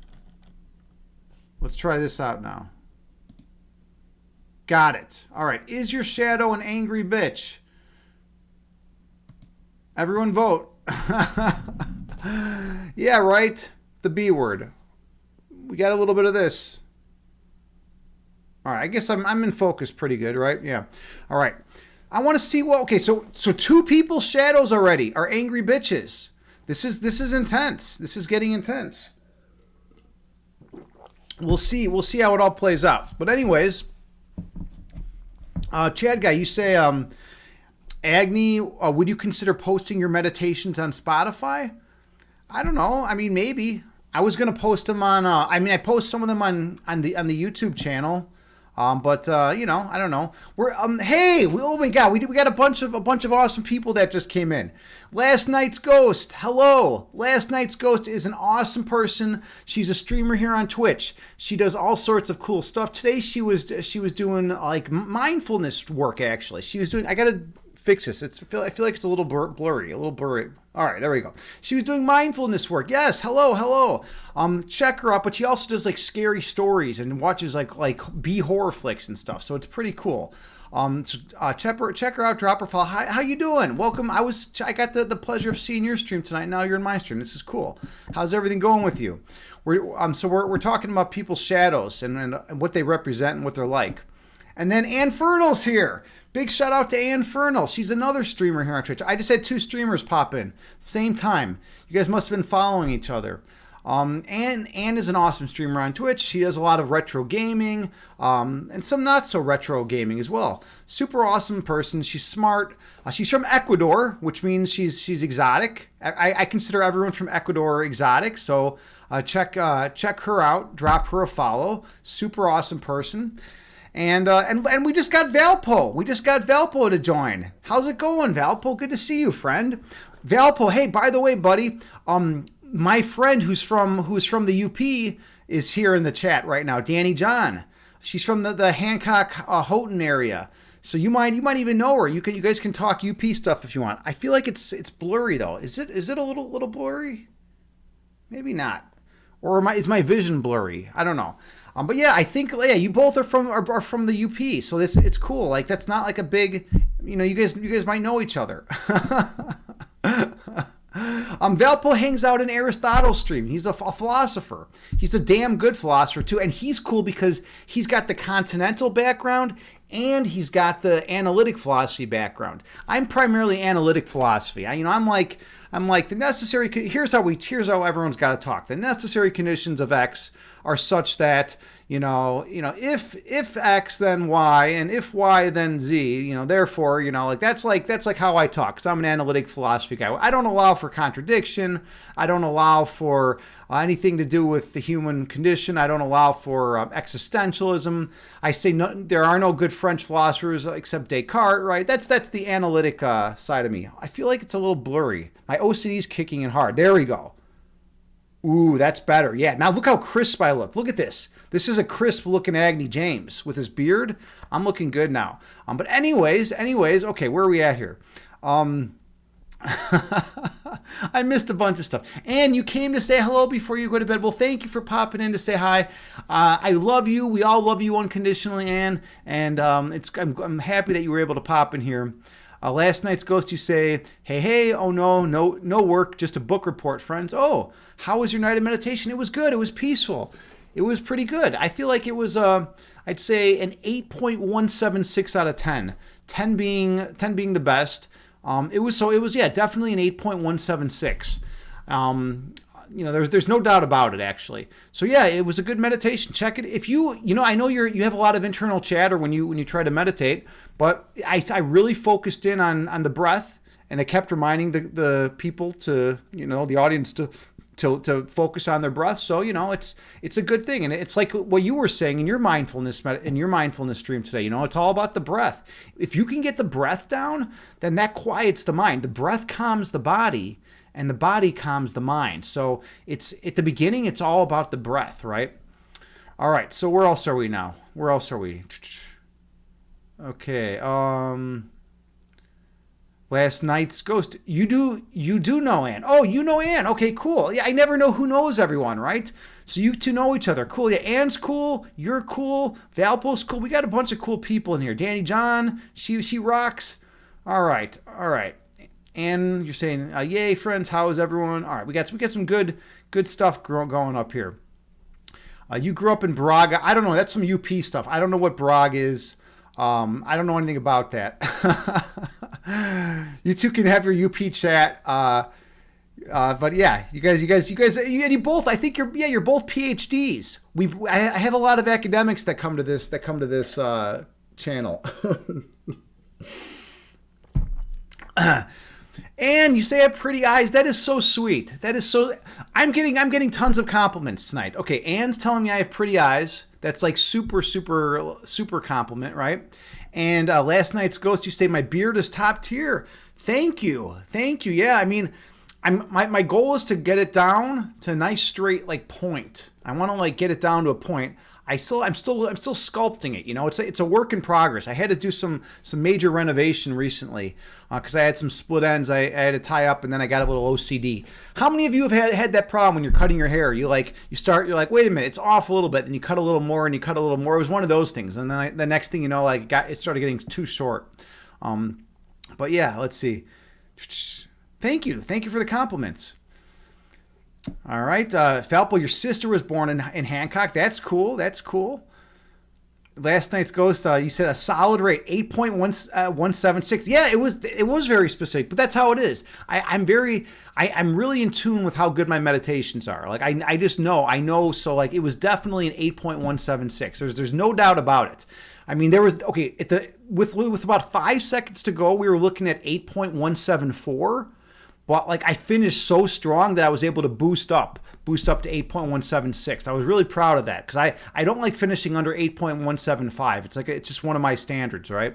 Let's try this out now. Got it. All right, is your shadow an angry bitch? Everyone vote. Yeah, right. The B word. We got a little bit of this. All right, I guess I'm in focus pretty good, right? Yeah. All right. I want to see so two people's shadows already are angry bitches. This is intense. This is getting intense. We'll see how it all plays out. But anyways, Chad guy, you say Agni, would you consider posting your meditations on Spotify? I don't know. I mean, maybe. I was gonna post them on. I post some of them on the YouTube channel. But I don't know. We're oh my God, we got a bunch of awesome people that just came in. Last Night's Ghost, hello. Last Night's Ghost is an awesome person. She's a streamer here on Twitch. She does all sorts of cool stuff. Today she was doing like mindfulness work. Actually, she was doing. I gotta fix this. I feel like it's a little blurry. All right, there we go. She was doing mindfulness work. Yes, hello. Check her out, but she also does like scary stories and watches like B horror flicks and stuff. So it's pretty cool. Check her out. Drop her follow. Hi, how you doing? Welcome. I got the pleasure of seeing your stream tonight. Now you're in my stream. This is cool. How's everything going with you? We're talking about people's shadows and what they represent and what they're like. And then Ann Fernal's here. Big shout out to Ann Fernal. She's another streamer here on Twitch. I just had two streamers pop in same time. You guys must have been following each other. Ann is an awesome streamer on Twitch. She does a lot of retro gaming, and some not so retro gaming as well. Super awesome person. She's smart. She's from Ecuador, which means she's exotic. I consider everyone from Ecuador exotic. So check her out. Drop her a follow. Super awesome person. And we just got Valpo. We just got Valpo to join. How's it going, Valpo? Good to see you, friend. Valpo. Hey, by the way, buddy. My friend who's from the UP is here in the chat right now. Danny John. She's from the Hancock Houghton area. So you might even know her. You guys can talk UP stuff if you want. I feel like it's blurry though. Is it a little blurry? Maybe not. Or is my vision blurry? I don't know. But yeah, I think you both are from the UP. So it's cool. Like that's not like a big, you guys might know each other. Valpo hangs out in Aristotle's stream. He's a philosopher. He's a damn good philosopher too, and he's cool because he's got the continental background and he's got the analytic philosophy background. I'm primarily analytic philosophy. I'm like the necessary. Here's how everyone's got to talk. The necessary conditions of X are such that if X then Y and if Y then Z, therefore, that's like how I talk, because I'm an analytic philosophy guy. I don't allow for contradiction. I don't allow for anything to do with the human condition. I don't allow for existentialism. I say there are no good French philosophers except Descartes, right? That's the analytic side of me. I feel like it's a little blurry. My OCD's kicking in hard. There we go. Ooh, that's better. Yeah, now look how crisp I look. Look at this. This is a crisp looking Agni James with his beard. I'm looking good now. But anyways, okay, where are we at here? I missed a bunch of stuff. And you came to say hello before you go to bed. Well, thank you for popping in to say hi. I love you. We all love you unconditionally, Ann. And I'm happy that you were able to pop in here. Last night's ghost, you say, hey, oh no work, just a book report, friends. Oh, how was your night of meditation? It was good. It was peaceful. It was pretty good. I feel like it was, I'd say an 8.176 out of 10. 10 being the best. It was definitely an 8.176. There's no doubt about it, actually. So yeah, it was a good meditation. Check it. If I know you have a lot of internal chatter when you try to meditate, but I really focused in on the breath, and I kept reminding the people to, the audience to focus on their breath. So, it's a good thing. And it's like what you were saying in your mindfulness stream today, it's all about the breath. If you can get the breath down, then that quiets the mind. The breath calms the body, and the body calms the mind. So it's at the beginning, it's all about the breath, right? All right. So where else are we now? Okay. Last night's ghost. You do know Ann. Oh, you know Ann. Okay, cool. Yeah, I never know who knows everyone, right? So you two know each other. Cool. Yeah, Ann's cool. You're cool. Valpo's cool. We got a bunch of cool people in here. Danny John. She rocks. All right. And you're saying, yay, friends. How is everyone? All right, we got some good stuff going up here. You grew up in Braga. I don't know. That's some UP stuff. I don't know what Braga is. I don't know anything about that. You two can have your UP chat. But yeah, you guys, and you both. I think you're both PhDs. I have a lot of academics that come to this channel. And you say I have pretty eyes. That is so sweet. That is so. I'm getting tons of compliments tonight. Okay, Ann's telling me I have pretty eyes. That's like super, super, super compliment, right? And last night's ghost, you say my beard is top tier. Thank you. Yeah, I mean, my goal is to get it down to a nice straight point. I want to get it down to a point. I'm still sculpting it. It's a work in progress. I had to do some major renovation recently because I had some split ends I had to tie up, and then I got a little OCD. How many of you have had that problem when you're cutting your hair? You're like, wait a minute, it's off a little bit, and you cut a little more, and you cut a little more. It was one of those things, and then the next thing you know, it started getting too short. But yeah, let's see. Thank you for the compliments. All right, Falpo, your sister was born in Hancock. That's cool. Last night's ghost, you said a solid rate, 8.176. Yeah, it was very specific, but that's how it is. I'm really in tune with how good my meditations are. Like I just know, so like it was definitely an 8.176. There's no doubt about it. I mean, there was, okay, with about 5 seconds to go, we were looking at 8.174. But like I finished so strong that I was able to boost up to 8.176. I was really proud of that because I don't like finishing under 8.175. It's just one of my standards, right?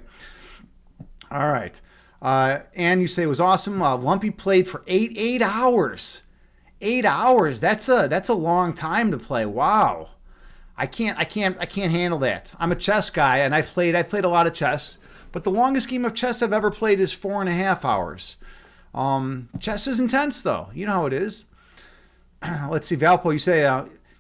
All right. And you say it was awesome. Lumpy played for 8 hours. 8 hours. That's a long time to play. Wow. I can't handle that. I'm a chess guy and I've played a lot of chess, but the longest game of chess I've ever played is 4.5 hours. Chess is intense though. You know how it is. Let's see, Valpo, you say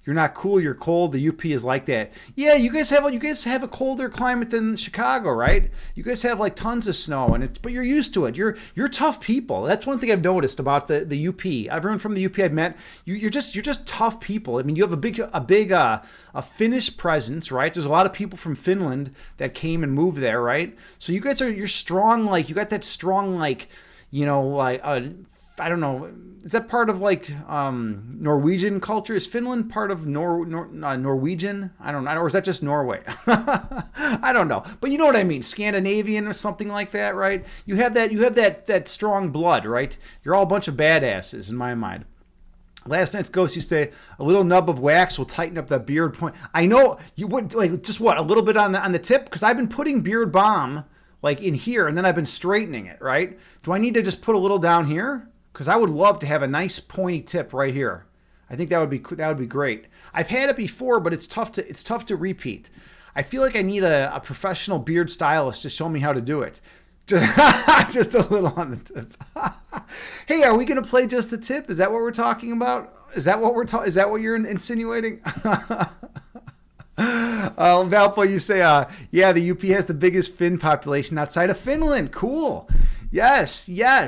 you're not cool, you're cold. The UP is like that. Yeah, you guys have a colder climate than Chicago, right? You guys have like tons of snow, but you're used to it. You're tough people. That's one thing I've noticed about the UP. Everyone from the UP I've met, you're just tough people. I mean, you have a Finnish presence, right? There's a lot of people from Finland that came and moved there, right? So you're strong. Like you got that strong like. Like I don't know. Is that part of like Norwegian culture? Is Finland part of Norwegian? I don't know. Or is that just Norway? I don't know. But you know what I mean. Scandinavian or something like that, right? You have that strong blood, right? You're all a bunch of badasses in my mind. Last night's ghost, you say a little nub of wax will tighten up that beard point. I know you would like just what, a little bit on the tip, because I've been putting beard balm like in here, and then I've been straightening it, right? Do I need to just put a little down here? Because I would love to have a nice pointy tip right here. I think that would be great. I've had it before, but it's tough to repeat. I feel like I need a professional beard stylist to show me how to do it. Just a little on the tip. Hey, are we going to play just the tip? Is that what we're talking about? Is that what you're insinuating? Valpo, you say, yeah, the UP has the biggest Finn population outside of Finland. Cool. Yes. You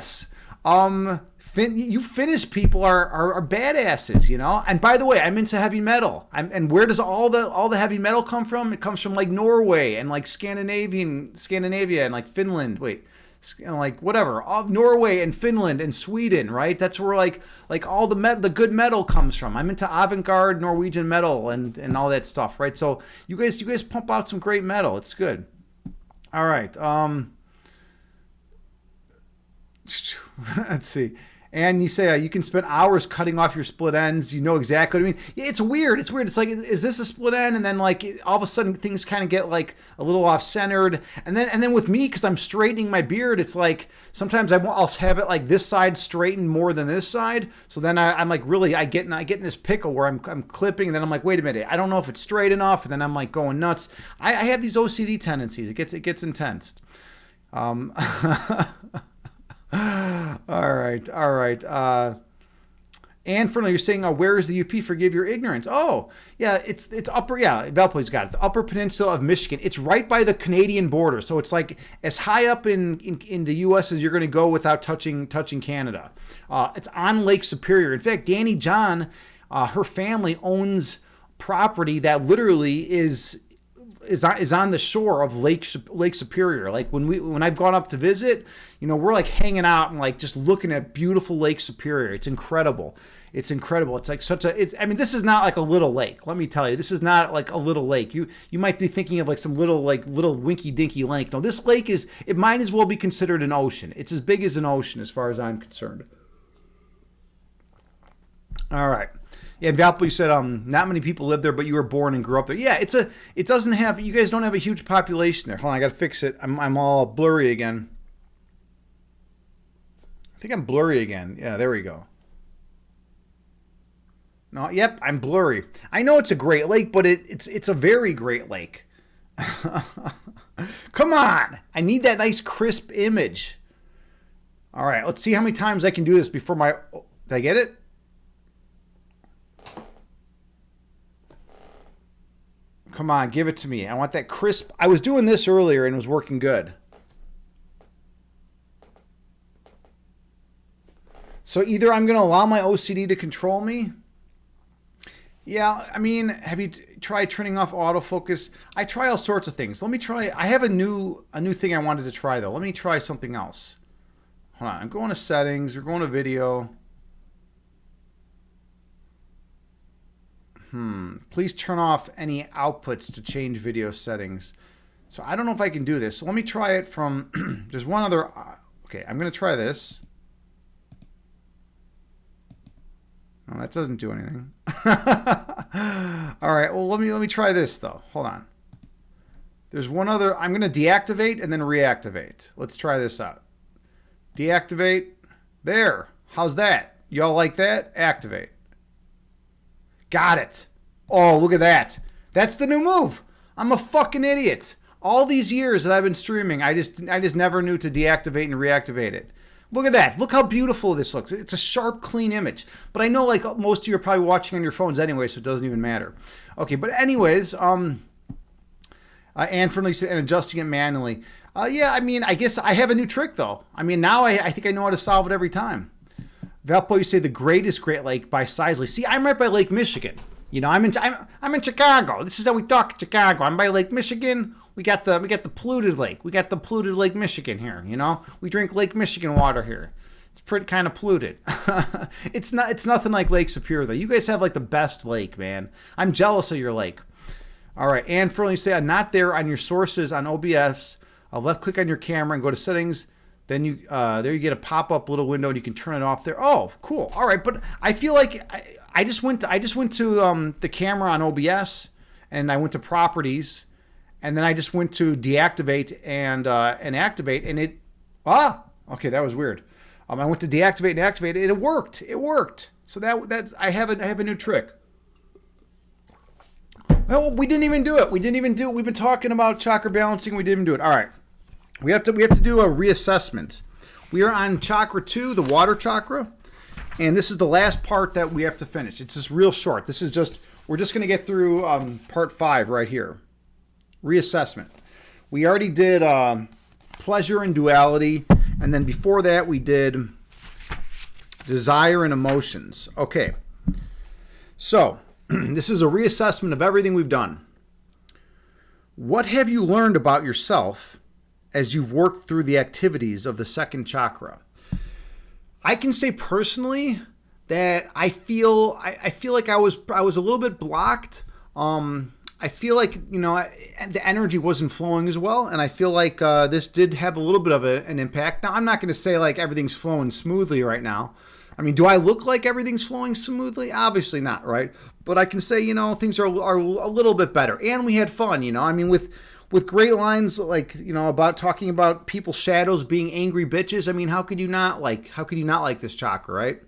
Finnish people are badasses, you know. And by the way, I'm into heavy metal. And where does all the heavy metal come from? It comes from like Norway and like Scandinavia and like Finland. Wait. Like whatever, Norway and Finland and Sweden, right? That's where like all the good metal comes from. I'm into avant-garde Norwegian metal and all that stuff, right? So you guys pump out some great metal. It's good. All right. Let's see. And you say you can spend hours cutting off your split ends. You know exactly what I mean. Yeah, it's weird. It's like, is this a split end? And then like all of a sudden things kind of get like a little off centered. And then with me, because I'm straightening my beard, it's like sometimes I'll have it like this side straightened more than this side. So then I'm like I get in this pickle where I'm clipping, and then I'm like, wait a minute, I don't know if it's straight enough. And then I'm like going nuts. I have these OCD tendencies. It gets intense. All right. And Fernando, you're saying, where is the UP? Forgive your ignorance. Oh, yeah, it's upper. Yeah, Valpo's got it. The Upper Peninsula of Michigan. It's right by the Canadian border, so it's like as high up in the U.S. as you're going to go without touching Canada. It's on Lake Superior. In fact, Danny John, her family owns property that literally is on the shore of Lake Superior. Like when I've gone up to visit, you know, we're like hanging out and like just looking at beautiful Lake Superior. It's incredible. It's like this is not like a little lake. Let me tell you, this is not like a little lake. You might be thinking of like some little winky dinky lake. No, this lake it might as well be considered an ocean. It's as big as an ocean as far as I'm concerned. All right. Yeah, and Valpo, you said not many people live there, but you were born and grew up there. Yeah, you guys don't have a huge population there. Hold on, I got to fix it. I'm all blurry again. I think I'm blurry again. Yeah, there we go. No, yep, I'm blurry. I know it's a Great Lake, but it's a very Great Lake. Come on, I need that nice crisp image. All right, let's see how many times I can do this before did I get it? Come on, give it to me. I want that crisp. I was doing this earlier and it was working good. So either I'm going to allow my OCD to control me. Yeah, I mean, have you tried turning off autofocus? I try all sorts of things. Let me try. I have a new thing I wanted to try though. Let me try something else. Hold on. I'm going to settings. We're going to video. Please turn off any outputs to change video settings. So I don't know if I can do this. So let me try it from. There's one other. Okay, I'm going to try this. No, that doesn't do anything. All right. Well, let me try this though. Hold on. There's one other. I'm going to deactivate and then reactivate. Let's try this out. Deactivate. There. How's that? Y'all like that? Activate. Got it. Oh, look at that. That's the new move. I'm a fucking idiot. All these years that I've been streaming, I just never knew to deactivate and reactivate it. Look at that. Look how beautiful this looks. It's a sharp, clean image. But I know like most of you are probably watching on your phones anyway, so it doesn't even matter. Okay, but anyways, and friendly and adjusting it manually. Yeah, I mean, I guess I have a new trick though. I mean, now I think I know how to solve it every time. Valpo, you say the greatest Great Lake by Sizely. See, I'm right by Lake Michigan. You know, I'm in Chicago. This is how we talk in Chicago. I'm by Lake Michigan. We got the polluted lake. We got the polluted Lake Michigan here. You know, we drink Lake Michigan water here. It's pretty kind of polluted. It's nothing like Lake Superior though. You guys have like the best lake, man. I'm jealous of your lake. All right, and for you say I'm not there on your sources on OBS. I'll left click on your camera and go to settings. Then you there you get a pop-up little window and you can turn it off there. Oh, cool. All right, but I feel like I just went to the camera on OBS and I went to properties and then I just went to deactivate and activate and it okay, that was weird. I went to deactivate and activate and it worked. It worked. So that's I have a new trick. Well, we didn't even do it. We've been talking about chakra balancing. We didn't even do it. All right. We have to do a reassessment. We are on chakra 2, the water chakra, and this is the last part that we have to finish. It's just real short. We're just going to get through part 5 right here. Reassessment. We already did pleasure and duality, and then before that we did desire and emotions. Okay. So, this is a reassessment of everything we've done. What have you learned about yourself as you've worked through the activities of the second chakra? I can say personally that I feel like I was a little bit blocked. I feel like, you know, the energy wasn't flowing as well, and I feel like this did have a little bit of an impact. Now, I'm not going to say like everything's flowing smoothly right now. I mean, do I look like everything's flowing smoothly? Obviously not, right? But I can say, you know, things are a little bit better, and we had fun. You know, I mean, with great lines like, you know, about talking about people's shadows being angry bitches. I mean, how could you not like this chakra, right?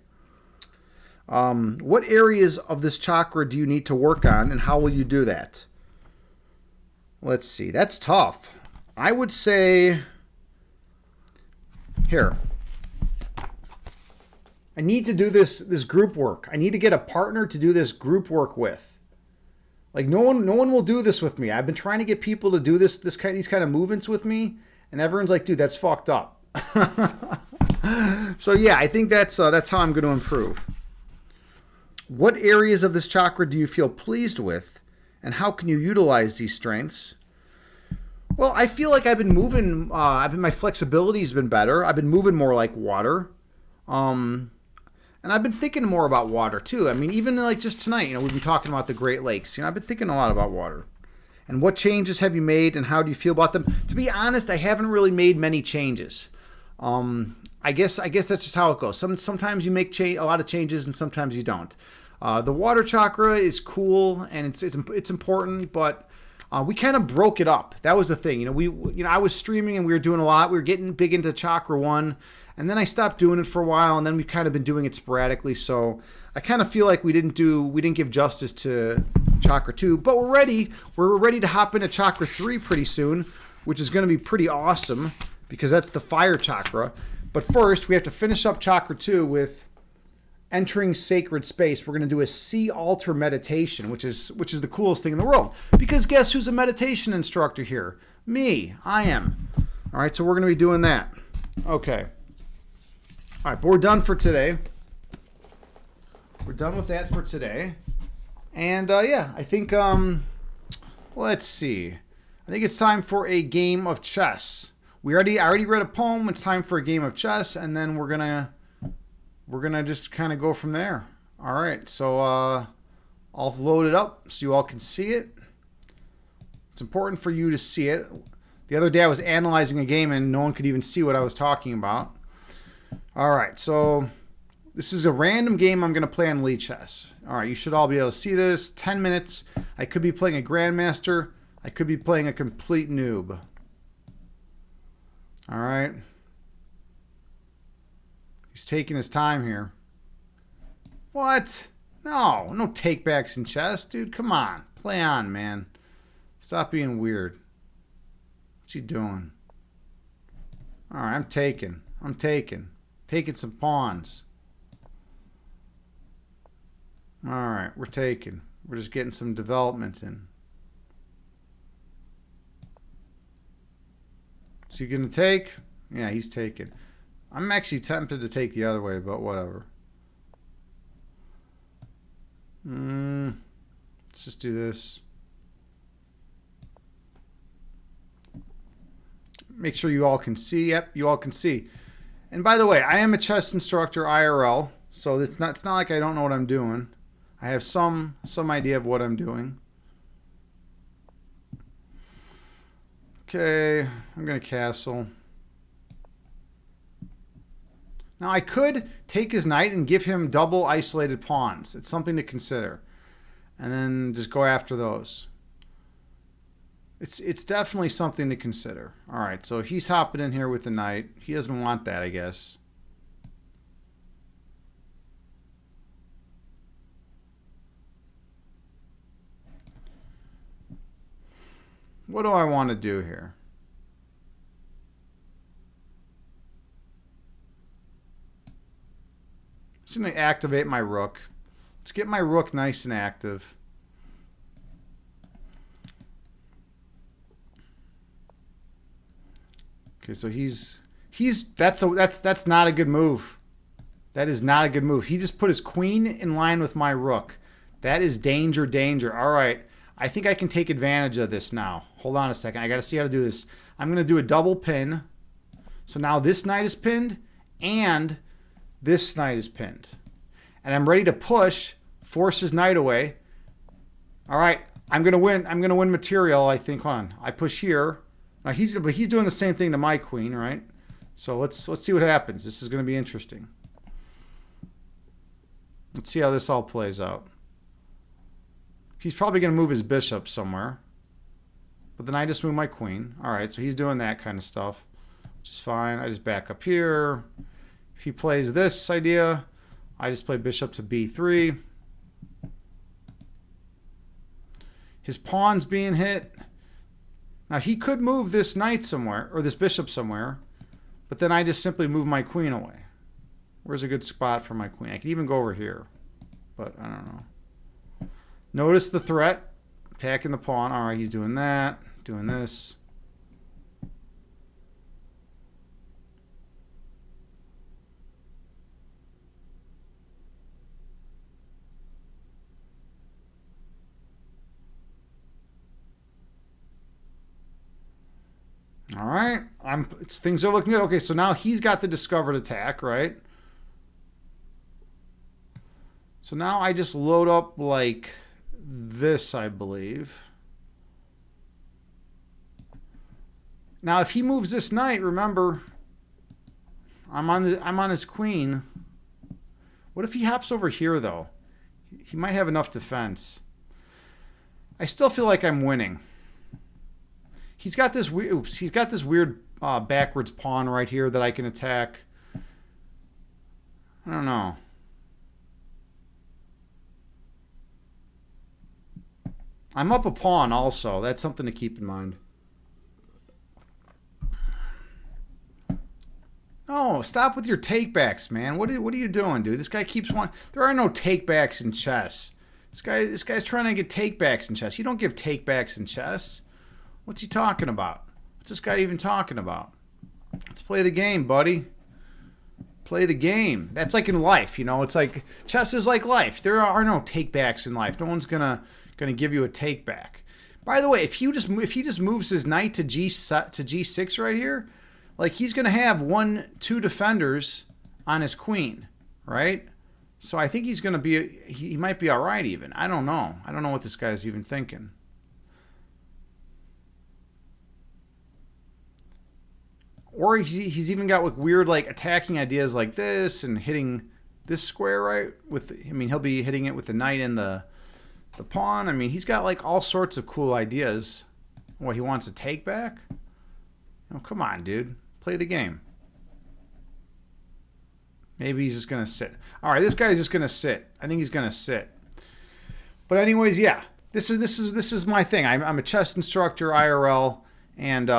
What areas of this chakra do you need to work on, and how will you do that? Let's see. That's tough. I would say here. I need to do this group work. I need to get a partner to do this group work with. Like no one will do this with me. I've been trying to get people to do these kind of movements with me, and everyone's like, dude, that's fucked up. So yeah, I think that's how I'm going to improve. What areas of this chakra do you feel pleased with, and how can you utilize these strengths? Well, I feel like I've been moving. My flexibility's been better. I've been moving more like water. And I've been thinking more about water too. I mean, even like just tonight, you know, we've been talking about the Great Lakes. You know, I've been thinking a lot about water. And what changes have you made, and how do you feel about them? To be honest, I haven't really made many changes. I guess that's just how it goes. Sometimes you make a lot of changes, and sometimes you don't. The water chakra is cool and it's important, but we kind of broke it up. That was the thing. I was streaming and we were doing a lot. We were getting big into chakra 1. And then I stopped doing it for a while, and then we've kind of been doing it sporadically. So I kind of feel like we didn't give justice to Chakra 2, but we're ready. We're ready to hop into Chakra 3 pretty soon, which is going to be pretty awesome because that's the fire chakra. But first, we have to finish up Chakra 2 with entering sacred space. We're going to do a sea altar meditation, which is the coolest thing in the world. Because guess who's a meditation instructor here? Me. I am. All right, so we're going to be doing that. Okay. All right, but we're done for today. We're done with that for today. And yeah, I think let's see. I think it's time for a game of chess. I already read a poem. It's time for a game of chess, and then we're gonna just kind of go from there. All right, so I'll load it up so you all can see it. It's important for you to see it. The other day I was analyzing a game and no one could even see what I was talking about. All right, so this is a random game I'm going to play on Lichess. All right, you should all be able to see this. 10 minutes. I could be playing a grandmaster. I could be playing a complete noob. All right. He's taking his time here. What? No takebacks in chess, dude. Come on. Play on, man. Stop being weird. What's he doing? All right, I'm taking some pawns. All right, we're just getting some development in. Is he going to take? Yeah, he's taking. I'm actually tempted to take the other way, but whatever. Let's just do this. Make sure you all can see. Yep, you all can see. And by the way, I am a chess instructor IRL, so it's not like I don't know what I'm doing. I have some idea of what I'm doing. Okay, I'm going to castle. Now I could take his knight and give him double isolated pawns. It's something to consider. And then just go after those. It's definitely something to consider. All right, so he's hopping in here with the knight. He doesn't want that, I guess. What do I want to do here? I'm just going to activate my rook. Let's get my rook nice and active. Okay, so that's not a good move. That is not a good move. He just put his queen in line with my rook. That is danger, danger. All right. I think I can take advantage of this now. Hold on a second. I got to see how to do this. I'm going to do a double pin. So now this knight is pinned and this knight is pinned. And I'm ready to push, force his knight away. All right. I'm going to win. I'm going to win material, I think. Hold on. I push here. Now he's doing the same thing to my queen, right? So let's see what happens. This is going to be interesting. Let's see how this all plays out. He's probably going to move his bishop somewhere. But then I just move my queen. All right, so he's doing that kind of stuff, which is fine. I just back up here. If he plays this idea, I just play bishop to b3. His pawn's being hit. Now, he could move this knight somewhere, or this bishop somewhere, but then I just simply move my queen away. Where's a good spot for my queen? I could even go over here, but I don't know. Notice the threat. Attacking the pawn. All right, he's doing that. Doing this. All right. Things are looking good. Okay, so now he's got the discovered attack, right? So now I just load up like this, I believe. Now, if he moves this knight, remember, I'm on his queen. What if he hops over here, though? He might have enough defense. I still feel like I'm winning. He's got this weird backwards pawn right here that I can attack. I don't know. I'm up a pawn also. That's something to keep in mind. No, stop with your takebacks, man. What are you doing, dude? This guy keeps wanting. There are no takebacks in chess. This guy's trying to get takebacks in chess. You don't give takebacks in chess. What's he talking about? What's this guy even talking about? Let's play the game, buddy. Play the game. That's like in life, you know. It's like chess is like life. There are no takebacks in life. No one's gonna give you a take back. By the way, if he just moves his knight to G6 right here, like he's gonna have 1-2 defenders on his queen, right? So I think he's gonna be he might be all right even. I don't know. I don't know what this guy's even thinking. Or he's even got like weird like attacking ideas like this and hitting this square right with. I mean, he'll be hitting it with the knight and the pawn. I mean, he's got like all sorts of cool ideas. What he wants to take back? Oh, come on, dude, play the game. Maybe he's just gonna sit. All right, this guy's just gonna sit. I think he's gonna sit. But anyways, yeah, this is my thing. I'm a chess instructor IRL, and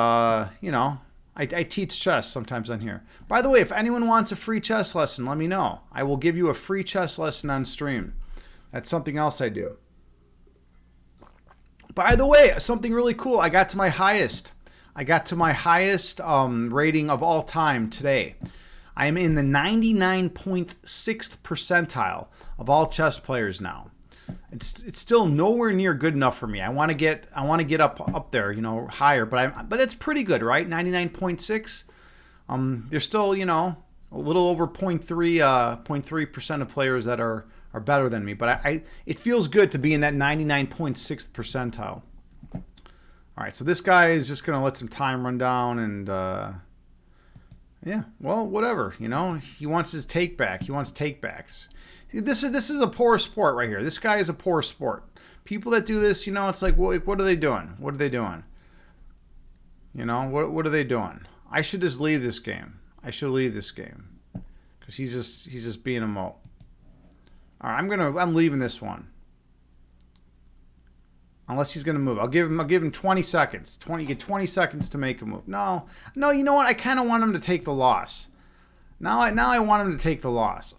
you know. I teach chess sometimes on here. By the way, if anyone wants a free chess lesson, let me know. I will give you a free chess lesson on stream. That's something else I do. By the way, something really cool. I got to my highest rating of all time today. I am in the 99.6th percentile of all chess players now. It's still nowhere near good enough for me. I want to get up there, you know, higher. But it's pretty good, right? 99.6. There's still, you know, a little over 0.3% of players that are better than me. But it feels good to be in that 99.6th percentile. All right, so this guy is just gonna let some time run down, and yeah, well, whatever, you know. He wants his take back. He wants take backs. This is a poor sport right here. This guy is a poor sport. People that do this, you know, it's like, what are they doing? What are they doing? You know, what are they doing? I should just leave this game. I should leave this game because he's just being a mope. All right, I'm leaving this one. Unless he's gonna move, I'll give him 20 seconds. You get 20 seconds to make a move. No, you know what? I kind of want him to take the loss. Now I want him to take the loss.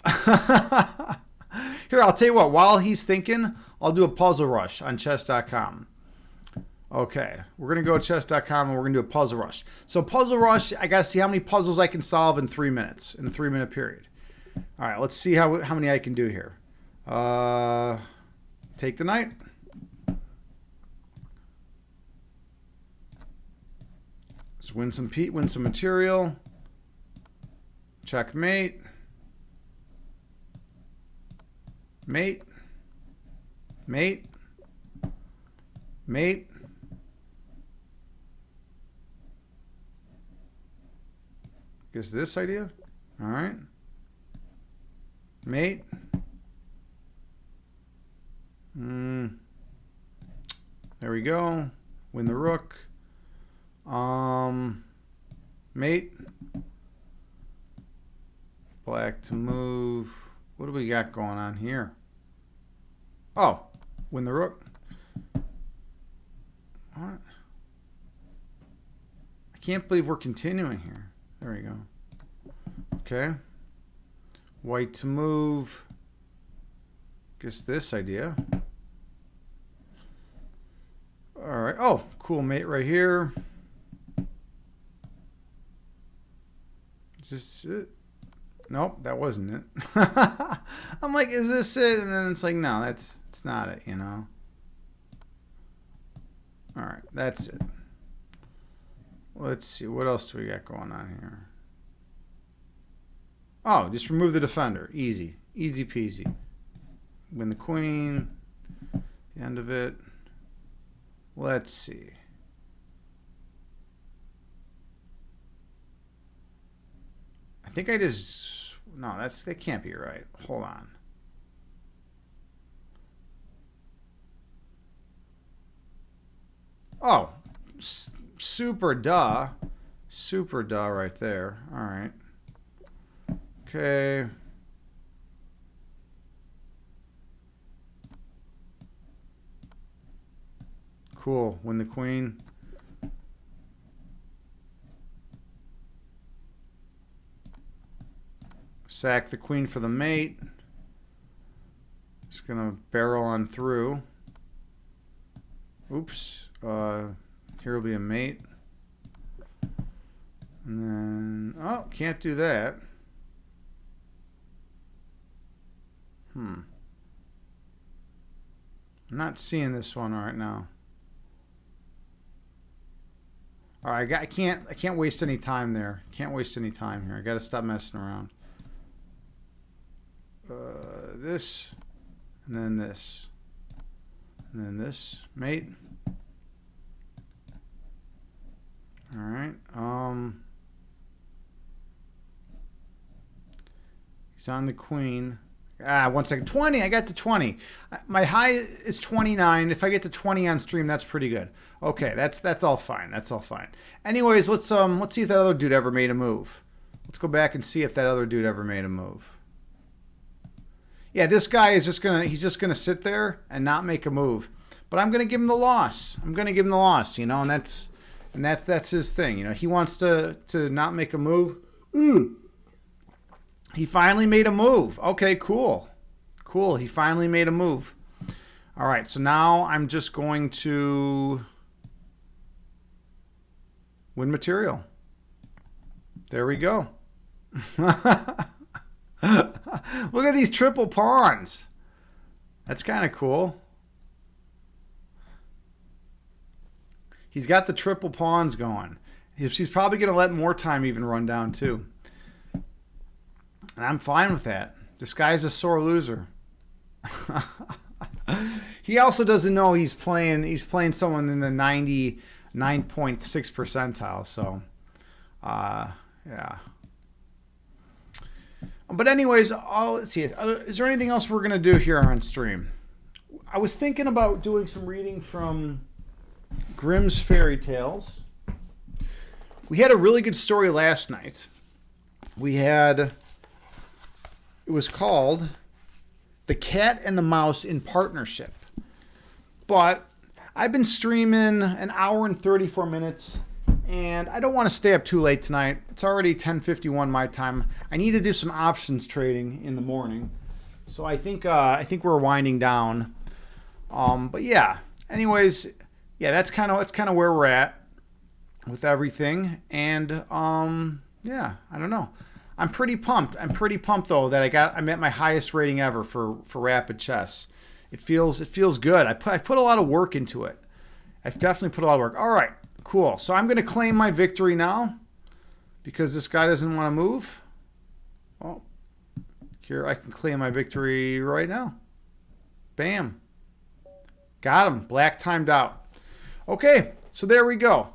Here, I'll tell you what. While he's thinking, I'll do a puzzle rush on chess.com. Okay, we're going to go to chess.com and we're going to do a puzzle rush. So puzzle rush, I got to see how many puzzles I can solve in 3 minutes, in a 3-minute period. All right, let's see how many I can do here. Take the knight. Let's win some material. Checkmate. Mate. Guess this idea. All right. Mate. There we go. Win the rook. Mate. Black to move. What do we got going on here? Oh, win the rook. What? I can't believe we're continuing here. There we go. Okay. White to move. Guess this idea. All right. Oh, cool mate right here. Is this it? Nope, that wasn't it. I'm like, is this it? And then it's like, no, it's not it, you know. All right, that's it. Let's see, what else do we got going on here? Oh, just remove the defender. Easy peasy. Win the queen. The end of it. Let's see. I think I just... No, that can't be right. Hold on. Oh, super duh right there. All right. Okay. Cool. Win the queen. Sack the queen for the mate. Just gonna barrel on through. Oops. Here will be a mate. And then, oh, can't do that. I'm not seeing this one right now. All right, I can't waste any time there. Can't waste any time here. I got to stop messing around. This, and then this, and then this, mate. All right. He's on the queen. 1 second. 20. I got to 20. My high is 29. If I get to 20 on stream, that's pretty good. Okay, that's all fine. That's all fine. Anyways, let's see if that other dude ever made a move. Let's go back and see if that other dude ever made a move. Yeah, this guy is he's just gonna sit there and not make a move. But I'm gonna give him the loss. I'm gonna give him the loss, you know, and that's his thing. You know, he wants to not make a move. He finally made a move. Okay, cool. Cool. He finally made a move. All right, so now I'm just going to win material. There we go. Look at these triple pawns. That's kind of cool. He's got the triple pawns going. He's probably going to let more time even run down too. And I'm fine with that. This guy's a sore loser. He also doesn't know he's playing someone in the 99.6 percentile. So, yeah. But anyways, let's see. Is there anything else we're going to do here on stream? I was thinking about doing some reading from Grimm's Fairy Tales. We had a really good story last night. It was called The Cat and the Mouse in Partnership. But I've been streaming an hour and 34 minutes, and I don't want to stay up too late tonight. It's already 10:51 my time. I need to do some options trading in the morning. So I think we're winding down. But yeah. Anyways, yeah, that's kind of where we're at with everything. And yeah, I don't know. I'm pretty pumped. I'm pretty pumped though that I'm at my highest rating ever for rapid chess. It feels good. I put a lot of work into it. I've definitely put a lot of work. All right, cool. So I'm going to claim my victory now because this guy doesn't want to move. Well, here I can claim my victory right now. Bam. Got him. Black timed out. Okay, so there we go.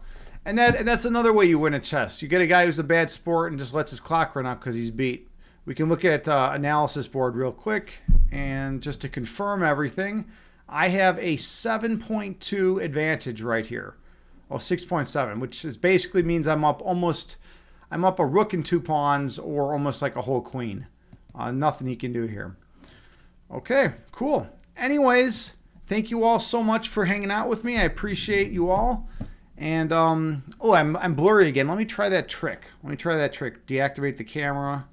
And that's another way you win at chess. You get a guy who's a bad sport and just lets his clock run out because he's beat. We can look at analysis board real quick. And just to confirm everything, I have a 7.2 advantage right here. Well, 6.7, which basically means I'm up a rook and 2 pawns or almost like a whole queen. Nothing he can do here. Okay, cool. Anyways, thank you all so much for hanging out with me. I appreciate you all. And, I'm blurry again. Let me try that trick. Deactivate the camera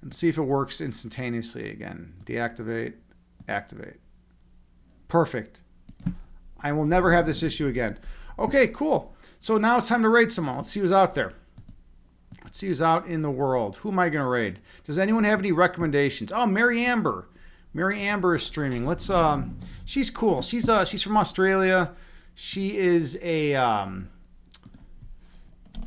and see if it works instantaneously again. Deactivate, activate. Perfect. I will never have this issue again. Okay, cool. So now it's time to raid someone. Let's see who's out there. Let's see who's out in the world. Who am I going to raid? Does anyone have any recommendations? Oh, Mary Amber. Mary Amber is streaming. She's cool. She's from Australia. She is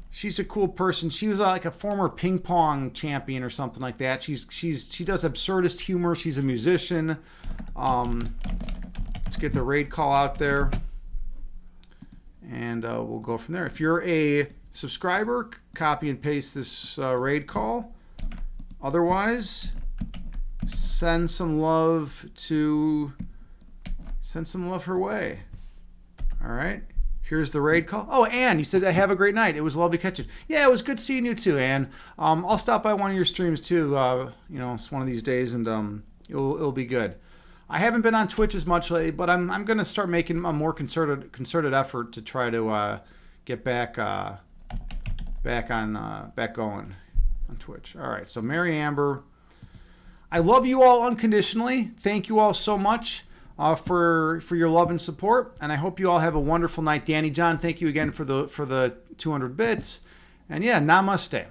she's a cool person. She was like a former ping pong champion or something like that. She does absurdist humor. She's a musician. Let's get the raid call out there, and we'll go from there. If you're a subscriber, copy and paste this raid call. Otherwise, send some love her way. All right. Here's the raid call. Oh, Ann, you said, have a great night. It was lovely catching. Yeah, it was good seeing you too, Ann. I'll stop by one of your streams too. It's one of these days, and it'll be good. I haven't been on Twitch as much lately, but I'm going to start making a more concerted effort to try to get back going on Twitch. All right. So Mary Amber, I love you all unconditionally. Thank you all so much. For your love and support, and I hope you all have a wonderful night. Danny John, thank you again for the 200 bits, and yeah, namaste.